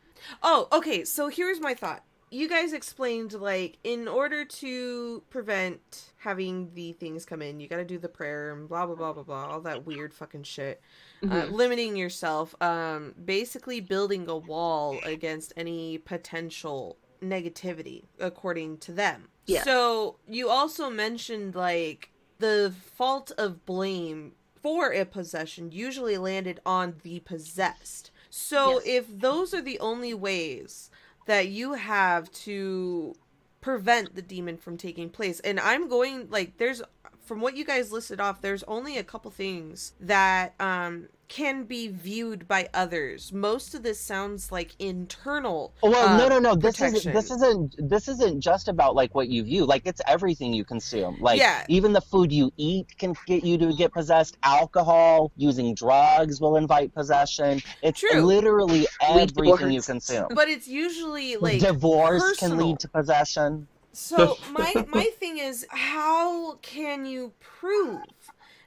Oh, okay, so here's my thought. You guys explained, like, in order to prevent having the things come in, you gotta do the prayer and blah, blah, blah, blah, blah, all that weird fucking shit. Mhm. Limiting yourself, basically building a wall against any potential negativity, according to them. Yeah. So, you also mentioned, like, the fault of blame for a possession usually landed on the possessed. So Yes. if those are the only ways that you have to prevent the demon from taking place, and I'm going, like, there's, from what you guys listed off, there's only a couple things that can be viewed by others. Most of this sounds like internal. Well, no. protection. This isn't just about like what you view. Like it's everything you consume. Like Yeah. even the food you eat can get you to get possessed. Alcohol, using drugs will invite possession. It's True. literally everything you divorce. consume. But it's usually like Divorce personal. can lead to possession. So my thing is, how can you prove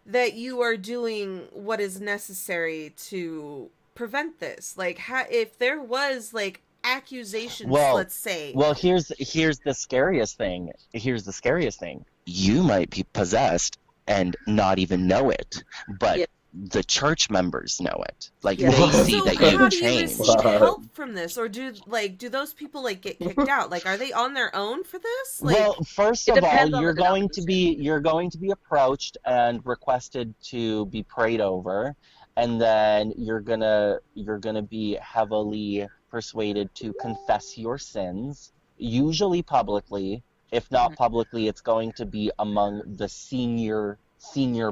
that you are doing what is necessary to prevent this? Like, if there was like accusations, Well- let's say. Well, here's the scariest thing. Here's the scariest thing. You might be possessed and not even know it, but Yeah. the church members know it. Like Yeah. they see So that how you've do you changed. receive help from this, or do those people like get kicked out? Like, are they on their own for this? Like, Well, first It of all, depends on you're the going to be approached and requested to be prayed over, and then you're gonna be heavily persuaded to confess your sins, usually publicly. If not publicly, it's going to be among the senior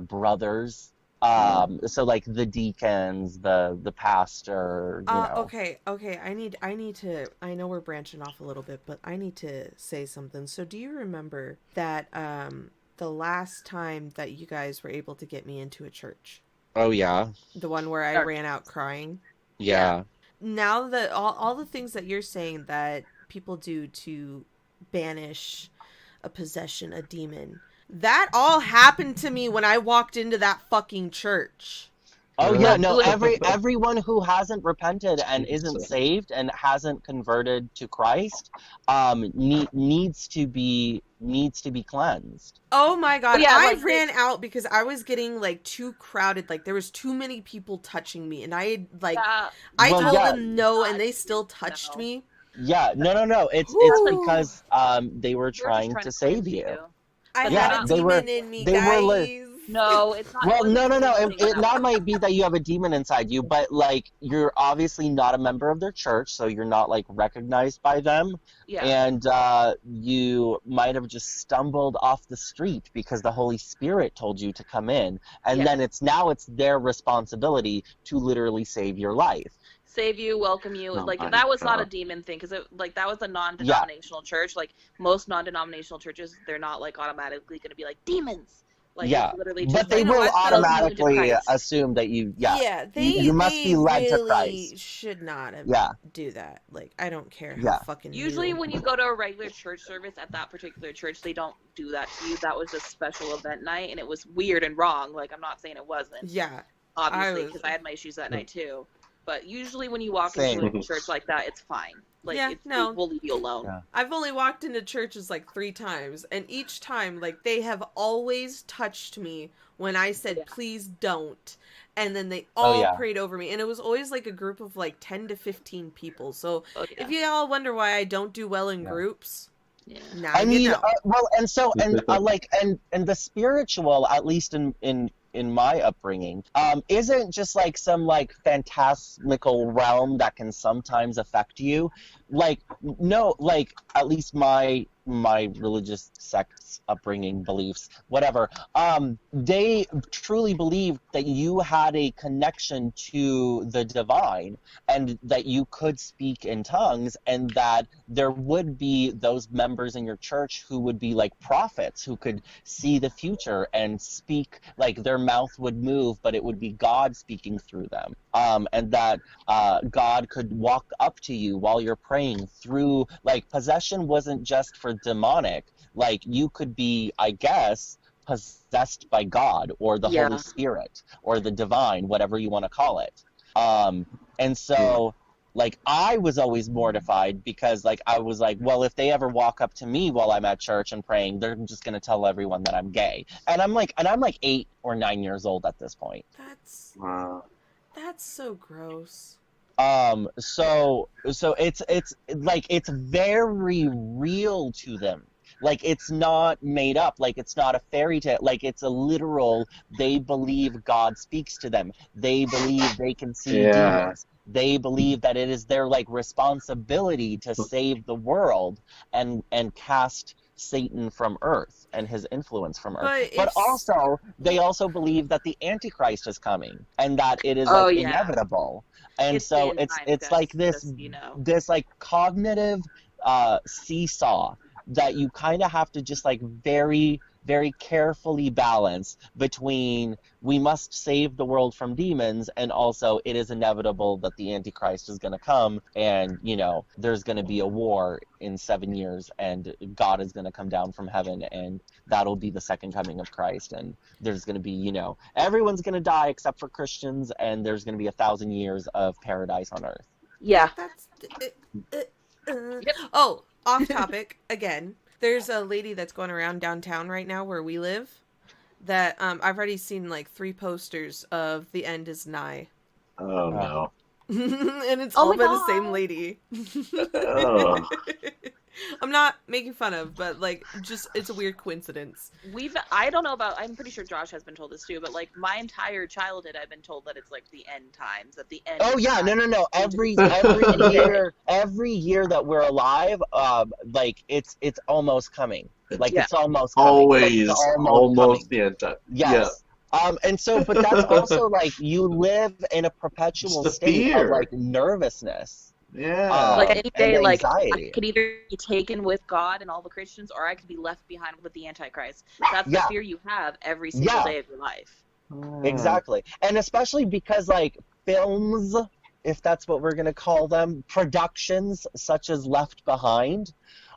brothers. So like the deacons, the pastor, you know. okay. I need to. I know we're branching off a little bit, but I need to say something. So, do you remember that the last time that you guys were able to get me into a church, Oh yeah, the one where I Dark. ran out crying? yeah. Now that all the things that you're saying that people do to banish a possession, a demon, that all happened to me when I walked into that fucking church. Oh yeah, no. Absolutely. Everyone who hasn't repented and isn't saved and hasn't converted to Christ, needs to be cleansed. Oh my god, Yeah, I like, ran out because I was getting like too crowded. Like there was too many people touching me, and I like Yeah. I Well, told yeah. them no, and they still touched No. me. Yeah, no. It's Whew. because they were We're just trying to save cleanse you. I Yeah, had a they demon were- in me, they were guys. li- No, it's not. Well, no. wasn't It not might be that you have a demon inside you, but like you're obviously not a member of their church, so you're not like recognized by them, Yeah. and you might have just stumbled off the street because the Holy Spirit told you to come in, and Yeah. then it's their responsibility to literally save your life. Save you, welcome you. Oh Like my that was not a God. demon thing because that was a non-denominational church. Like most non-denominational churches, they're not like automatically going to be like demons. Like, Yeah, it's literally but just they I know, will I feel- tells you into automatically Christ. assume that you, yeah, Yeah, you must they be led to really Christ. should not have Yeah, do that. Like, I don't care how yeah. fucking Usually, new. when you go to a regular church service at that particular church, they don't do that to you. That was a special event night, and it was weird and wrong. Like, I'm not saying it wasn't, Yeah, I obviously, was. because I had my issues that night too. But usually, when you walk into Same. a church like that, it's fine. Like, Yeah, they no. will leave you alone. Yeah. I've only walked into churches like 3 times, and each time, like, they have always touched me when I said, Yeah. please don't. And then they Oh, all yeah. prayed over me. And it was always like a group of like 10 to 15 people. So Oh, yeah. if you all wonder why I don't do well in Yeah. groups, Yeah. now I you mean, know. well, and so, and like, and the spiritual, at least in my upbringing, isn't just like some like phantasmical realm that can sometimes affect you. Like, no, like at least my religious sect's upbringing, beliefs, whatever. They truly believed that you had a connection to the divine, and that you could speak in tongues, and that there would be those members in your church who would be like prophets, who could see the future and speak, like their mouth would move, but it would be God speaking through them. And that God could walk up to you while you're praying through, like, possession wasn't just for demonic. Like, you could be, I guess, possessed by God or the Yeah. Holy Spirit or the divine, whatever you want to call it. And so, like, I was always mortified because, like, I was like, well, if they ever walk up to me while I'm at church and praying, they're just going to tell everyone that I'm gay. And I'm like 8 or 9 years old at this point. Wow. That's so gross. So it's like, it's very real to them. Like, it's not made up. Like, it's not a fairy tale. Like, it's a literal, they believe God speaks to them. They believe they can see Yeah. demons. They believe that it is their, like, responsibility to save the world and cast Satan from Earth and his influence from Earth. But also, they also believe that the Antichrist is coming and that it is, like, Oh, yeah. inevitable. And It's so the end times, it's guys, like this, just, you know. this like cognitive seesaw that you kind of have to just, like, very, very carefully balance between, we must save the world from demons, and also it is inevitable that the Antichrist is going to come, and, you know, there's going to be a war in 7 years, and God is going to come down from heaven, and that'll be the second coming of Christ, and there's going to be, you know, everyone's going to die except for Christians, and there's going to be 1,000 years of paradise on earth. Yeah. That's. Yep. Oh, off topic again. There's a lady that's going around downtown right now where we live that I've already seen like 3 posters of "The End Is Nigh." Oh no. And it's Oh all my by the God. same lady. Oh. I'm not making fun of, but like, just it's a weird coincidence. I don't know about, I'm pretty sure Josh has been told this too, but like my entire childhood I've been told that it's like the end times, at the end. Oh is yeah, time. no. Every year that we're alive, like, it's almost coming. Like, Yeah. it's almost coming. Always, Like, it's almost coming. the end time. Yes. And so, but that's also, like, you live in a perpetual It's the state fear. of, like, nervousness. Yeah. Like any day, and like anxiety. I could either be taken with God and all the Christians, or I could be left behind with the Antichrist. That's Yeah. the fear you have every single Yeah. day of your life. Exactly. And especially because, like, films, if that's what we're going to call them, productions such as Left Behind.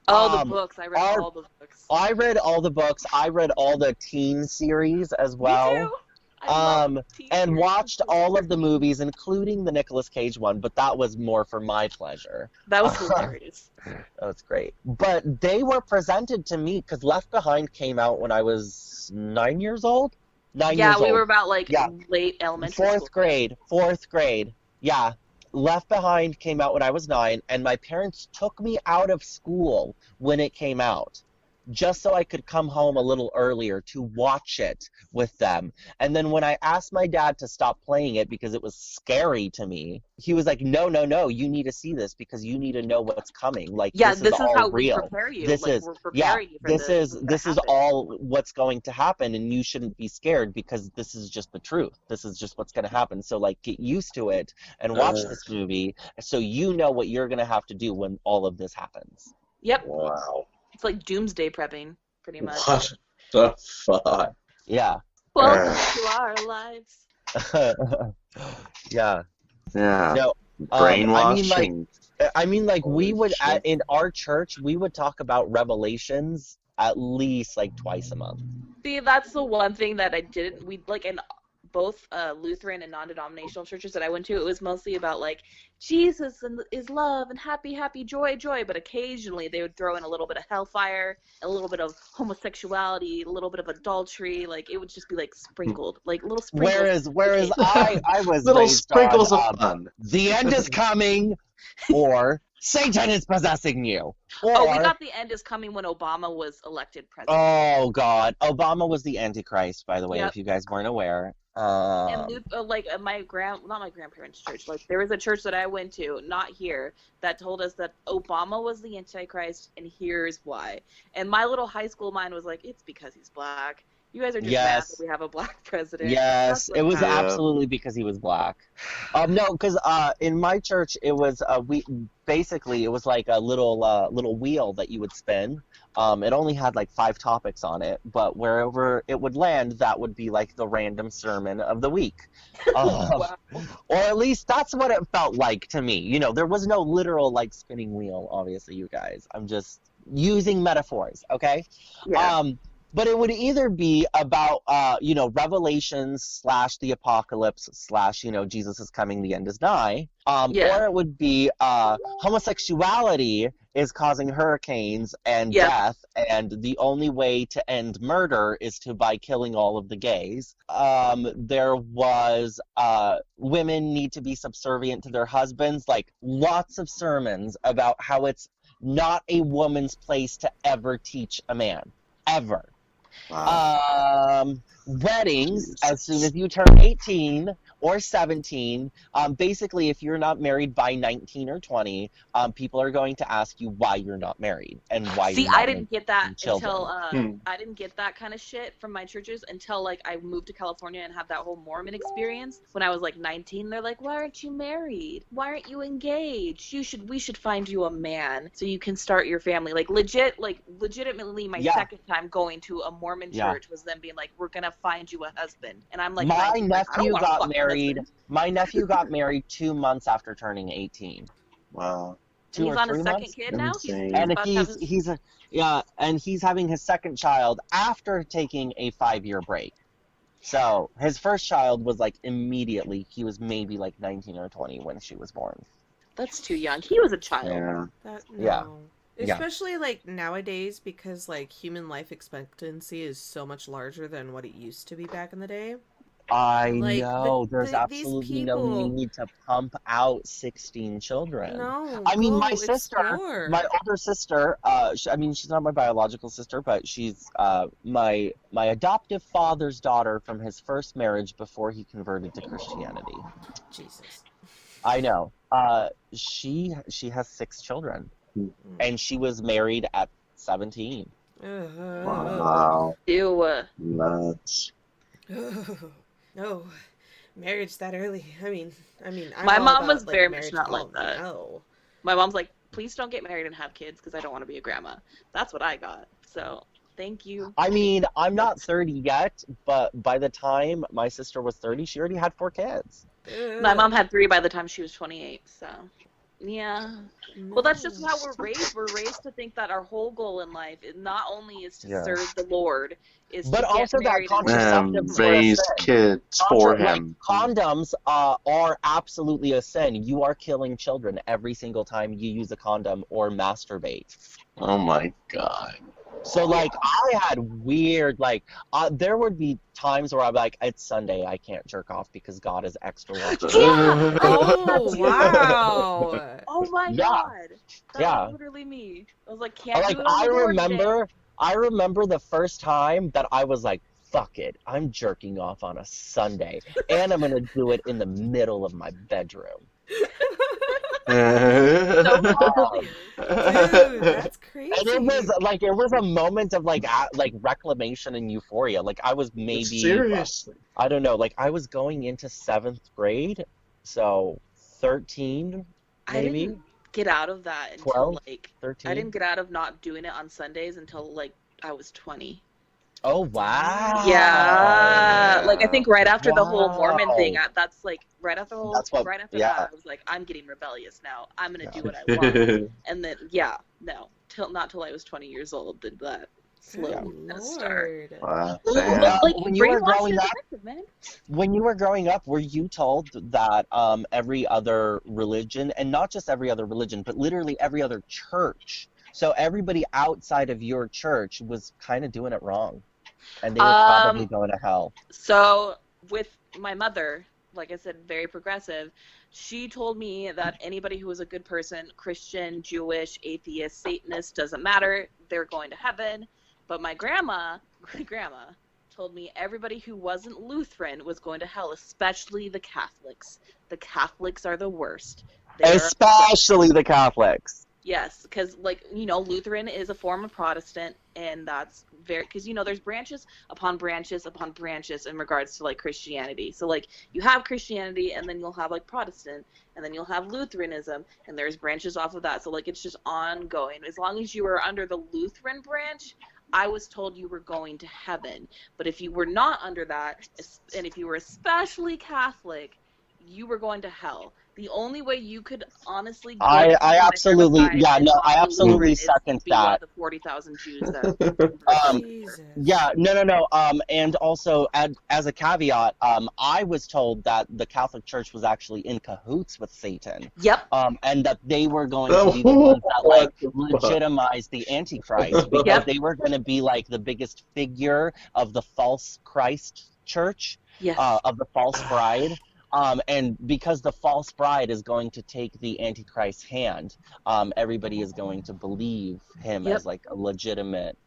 Oh, the books. I read all the books. I read all the books. I read all the teen series as well. Me too. I love teen And series. watched all of the movies, including the Nicolas Cage one, but that was more for my pleasure. That was hilarious. That was great. But they were presented to me, because Left Behind came out when I was 9 years old? 9 Yeah, years old. we were about like Yeah. late elementary school. Fourth grade. Yeah. Left Behind came out when I was 9, and my parents took me out of school when it came out, just so I could come home a little earlier to watch it with them. And then when I asked my dad to stop playing it because it was scary to me, he was like, no, you need to see this because you need to know what's coming. Like, Yeah, this is all how real. we prepare you. This like, is we're preparing you for this is all what's going to happen, and you shouldn't be scared because this is just the truth. This is just what's going to happen. So, like, get used to it and watch this movie so you know what you're going to have to do when all of this happens. Yep. Wow. It's like doomsday prepping, pretty much. What the fuck? Yeah. Welcome to our lives. Yeah. Yeah. No. Brainwashing. I mean, like we Holy would shit. in our church, we would talk about Revelations at least like twice a month. See, that's the one thing that I didn't. We like in both Lutheran and non-denominational churches that I went to. It was mostly about like Jesus and is love and happy, happy, joy, joy. But occasionally they would throw in a little bit of hellfire, a little bit of homosexuality, a little bit of adultery. Like it would just be like sprinkled, like little sprinkles. Whereas I was Little raised on sprinkles of fun. the end is coming, or Satan is possessing you, or Oh, we got the end is coming when Obama was elected president. oh God, Obama was the Antichrist, by the way, Yep. if you guys weren't aware. And like not my grandparents' church. Like there was a church that I went to, not here, that told us that Obama was the Antichrist, and here's why. And my little high school mind was like, it's because he's black. You guys are just mad that we have a black president. Yes, That's it was happened. absolutely because he was black. No, because in my church it was it was like a little wheel that you would spin. It only had like 5 topics on it, but wherever it would land, that would be like the random sermon of the week. Wow. Or at least that's what it felt like to me. You know, there was no literal like spinning wheel, obviously, you guys. I'm just using metaphors, okay? Yeah. But it would either be about, Revelations / the apocalypse / Jesus is coming, the end is nigh. Yeah. Or it would be homosexuality is causing hurricanes and Yep. death, and the only way to end murder is by killing all of the gays. There was women need to be subservient to their husbands, like lots of sermons about how it's not a woman's place to ever teach a man. Ever. Wow. Weddings, as soon as you turn 18 or 17, basically if you're not married by 19 or 20, people are going to ask you why you're not married and why See, you're not I didn't get that children. until I didn't get that kind of shit from my churches until like I moved to California and had that whole Mormon experience. When I was like 19, they're like, "Why aren't you married? Why aren't you engaged? We should find you a man so you can start your family." Like legitimately, my second time going to a Mormon church was them being like, "We're gonna find you a husband," and I'm like, My 19, like, I don't nephew want a got fucking married. husband. My nephew got married 2 months after turning 18. Wow. And he's on 3 his second months? kid now. Insane. And about to have his- he's having his second child after taking a 5-year break. So his first child was like immediately, he was maybe like 19 or 20 when she was born. That's too young. He was a child. Yeah. Yeah. Yeah. Especially like nowadays, because like human life expectancy is so much larger than what it used to be back in the day. I Like, know, but there's these absolutely no people- need to pump out 16 children. No, I mean, go my sister, explore. my older sister, she's not my biological sister, but she's my adoptive father's daughter from his first marriage before he converted to Christianity. Jesus. I know. She has 6 children, and she was married at 17. Wow. Ew. Nuts. No, marriage that early. I mean, I'm My all mom about, was like, very much marriage not all like that. now. My mom's like, please don't get married and have kids because I don't want to be a grandma. That's what I got. So thank you. I mean, I'm not 30 yet, but by the time my sister was 30, she already had 4 kids. My mom had 3 by the time she was 28. So yeah. Well, that's just how we're No. raised. We're raised to think that our whole goal in life is not only is to Yeah. serve the Lord, is But to also get that married and contraceptives were a Raise sin. kids for him. Condoms are absolutely a sin. You are killing children every single time you use a condom or masturbate. Oh my god. So, like, I had weird, like, there would be times where I'm like, it's Sunday, I can't jerk off because God is extra watching. Yeah. Oh wow! Oh my Yeah. God. That Yeah. was literally me. I was like, can't Like, do it on the Lord's Day. I remember the first time that I was like, fuck it, I'm jerking off on a Sunday, and I'm gonna do it in the middle of my bedroom. So rebellious. Dude, that's crazy. And it was a moment of like reclamation and euphoria. Like I was maybe Seriously. I don't know, like I was going into 7th grade, so 13 I maybe didn't get out of that until 12, like 13. I didn't get out of not doing it on Sundays until like I was 20. Oh, wow. Yeah, like I think right after the whole Mormon thing, Wow. that's like right after That's what, right after yeah. that, I was like, I'm getting rebellious now. I'm gonna do Yeah. what I want. And then yeah, no, not till I was 20 years old did that slowly Good kind of start. Lord. Wow, But damn. like When you were brainwashed growing is up, effective, man. when you were growing up, were you told that every other religion, and not just every other religion, but literally every other church, so everybody outside of your church was kind of doing it wrong, and they were probably Um, going to hell? so with my mother, like I said, very progressive. She told me that anybody who was a good person, Christian, Jewish, atheist, Satanist, doesn't matter, they're going to heaven. But my grandma, told me everybody who wasn't Lutheran was going to hell, especially the Catholics. The Catholics are the worst. They are Especially the Catholics. Yes, because like Lutheran is a form of Protestant, and that's very because there's branches upon branches upon branches in regards to like Christianity. So like you have Christianity, and then you'll have like Protestant, and then you'll have Lutheranism, and there's branches off of that. So like it's just ongoing. As long as you were under the Lutheran branch, I was told you were going to heaven. But if you were not under that, and if you were especially Catholic, you were going to hell. The only way you could honestly get I on my grandma's absolutely, side yeah, and no, not I be absolutely Lutheran is to second be one of that. the 40,000 Jews that converted. Um, Jesus. yeah, no. And also, as a caveat, I was told that the Catholic Church was actually in cahoots with Satan, Yep. and that they were going to be the ones that like What the fuck? legitimize the Antichrist because Yep. they were going to be like the biggest figure of the false Christ church, Yes. of the false bride. And because the false bride is going to take the Antichrist's hand, everybody is going to believe him Yep. as like a legitimate,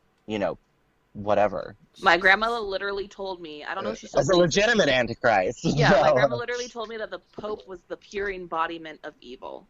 whatever. My grandma literally told me, I don't know if she still As a believes this. legitimate Antichrist. Yeah, my So, grandma literally told me that the Pope was the pure embodiment of evil.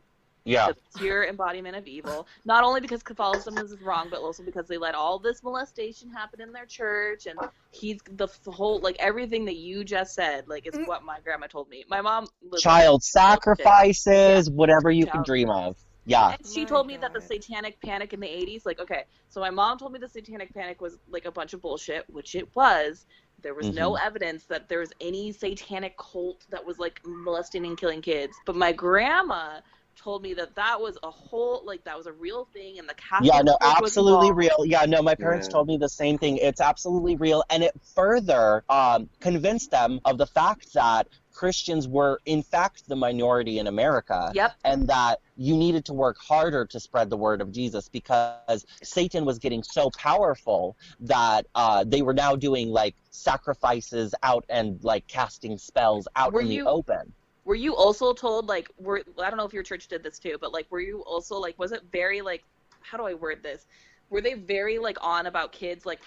yeah. The pure embodiment of evil. Not only because Catholicism is wrong, but also because they let all this molestation happen in their church, and he's the whole like everything that you just said, like is what my grandma told me. My mom was Child like, sacrifices, whatever you can Child- dream of. Yeah. And she My told me that the God. satanic panic in the 80s, like, okay, so my mom told me the satanic panic was like a bunch of bullshit, which it was. There was no evidence that there was any satanic cult that was like molesting and killing kids. But my grandma told me that that was a whole, like, that was a real thing, and the Catholic Yeah, no, Church was absolutely involved. real. Yeah, no, my parents Yeah. told me the same thing. It's absolutely real. And it further convinced them of the fact that Christians were, in fact, the minority in America. Yep. And that you needed to work harder to spread the word of Jesus because Satan was getting so powerful that they were now doing, like, sacrifices out and, like, casting spells out Were in the you- open. Were you also told, like, I don't know if your church did this too, but, like, were you also, like, was it very, like, how do I word this? Were they very, like, on about kids, like,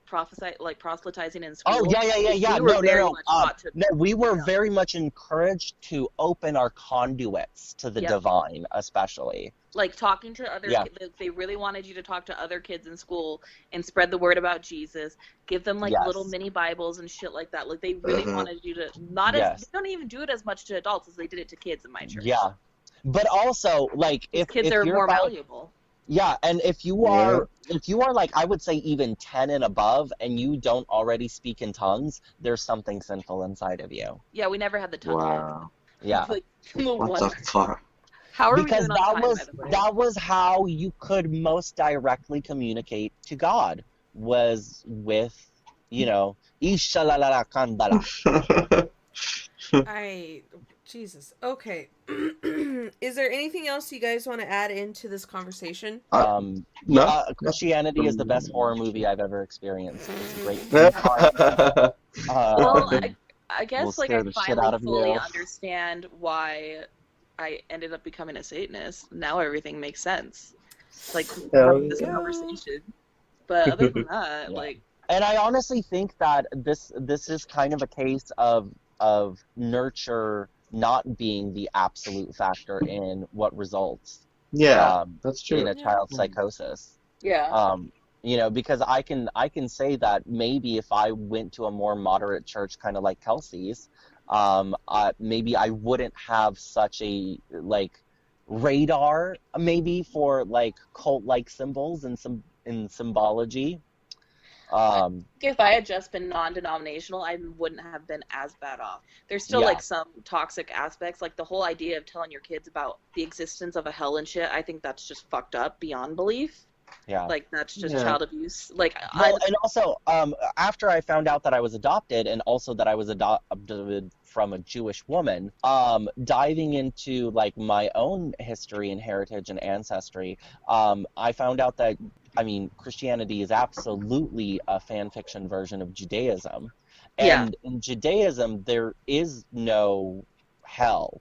proselytizing in school? Oh, yeah. We were very No. much taught to... No, we were Yeah. very much encouraged to open our conduits to the Yep. divine, especially. Like, talking to other Yeah. kids, they really wanted you to talk to other kids in school and spread the word about Jesus. Give them, like, Yes. little mini Bibles and shit like that. Like, they really Mhm. wanted you to... Not Yes. as... They don't even do it as much to adults as they did it to kids in my church. Yeah. But also, like, These if kids if are you're more about, valuable. yeah, and if you are like, I would say even 10 and above, and you don't already speak in tongues, there's something sinful inside of you. Yeah, we never had the tongue. Wow. Yeah. Like, no What wonder. the fuck? How are Because we doing on time, by the way? that was how you could most directly communicate to God, was with, Ishalalala Kandala. Jesus. Okay. Is there anything else you guys want to add into this conversation? No. Christianity is the best horror movie I've ever experienced. It's a great theme park. Well, I guess will like scare I the shit finally out of fully you. understand why I ended up becoming a Satanist. Now everything makes sense. Like having this Yeah. conversation. But other than that, Yeah. like And I honestly think that this is kind of a case of nurture not being the absolute factor in what results Yeah, that's true. in a Yeah. child's psychosis. yeah. Because I can say that maybe if I went to a more moderate church, kind of like Kelsey's, maybe I wouldn't have such a like radar maybe for like cult-like symbols and some in symbology. If I had just been non-denominational, I wouldn't have been as bad off. There's still Yeah. like some toxic aspects, like the whole idea of telling your kids about the existence of a hell and shit. I think that's just fucked up beyond belief. Yeah. Like that's just Yeah. child abuse. Like Well, and also, after I found out that I was adopted, and also that I was adopted from a Jewish woman, diving into like my own history and heritage and ancestry, I found out that, I mean, Christianity is absolutely a fan fiction version of Judaism, and in Judaism there is no hell.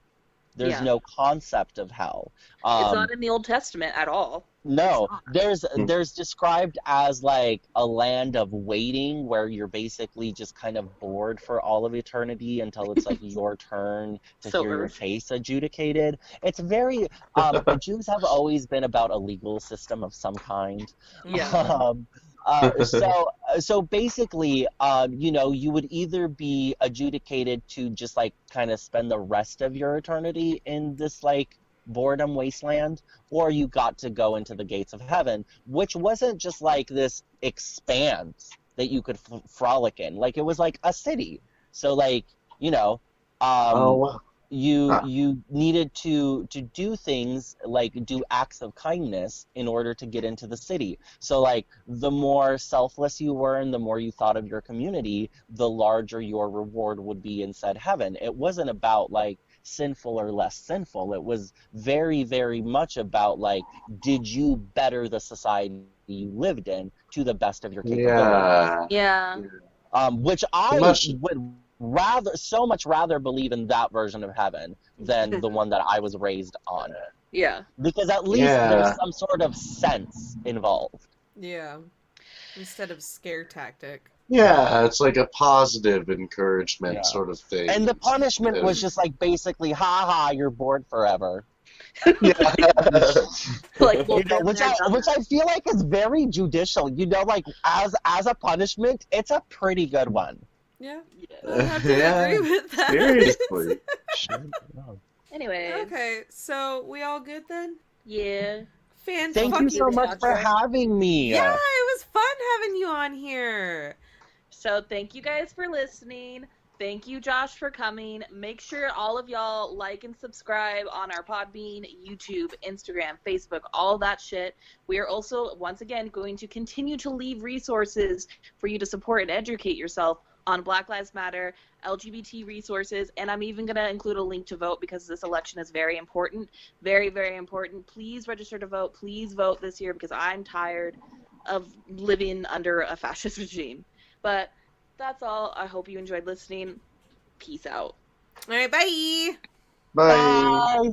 There's no concept of hell. It's not in the Old Testament at all. No, there's described as like a land of waiting where you're basically just kind of bored for all of eternity until it's like your turn to So hear your Earth. case adjudicated. It's very Jews have always been about a legal system of some kind. Yeah. So basically, you know, you would either be adjudicated to just like kind of spend the rest of your eternity in this like boredom wasteland, or you got to go into the gates of heaven, which wasn't just like this expanse that you could frolic in. Like it was like a city. So like, you know, Oh, wow. you needed to do things like do acts of kindness in order to get into the city. So like the more selfless you were and the more you thought of your community, the larger your reward would be in said heaven. It wasn't about like sinful or less sinful. It was very, very much about like, did you better the society you lived in to the best of your capabilities? Yeah. Yeah. Which I would so much rather believe in that version of heaven than the one that I was raised on. Yeah. Because at least there's some sort of sense involved. Yeah. Instead of scare tactic. Yeah, it's like a positive encouragement sort of thing. And the punishment was just like basically, ha ha, you're bored forever. Yeah. Like, You know, which I feel like is very judicial. You know, like as a punishment, it's a pretty good one. Yeah. I have to agree with that. Seriously. Anyway. Okay, so we all good then? Yeah. Thank you so much for having me. Yeah, it was fun having you on here. So thank you guys for listening. Thank you, Josh, for coming. Make sure all of y'all like and subscribe on our Podbean, YouTube, Instagram, Facebook, all that shit. We are also, once again, going to continue to leave resources for you to support and educate yourself on Black Lives Matter, LGBT resources, and I'm even going to include a link to vote because this election is very important. Very, very important. Please register to vote. Please vote this year because I'm tired of living under a fascist regime. But that's all. I hope you enjoyed listening. Peace out. All right, bye. Bye. Bye.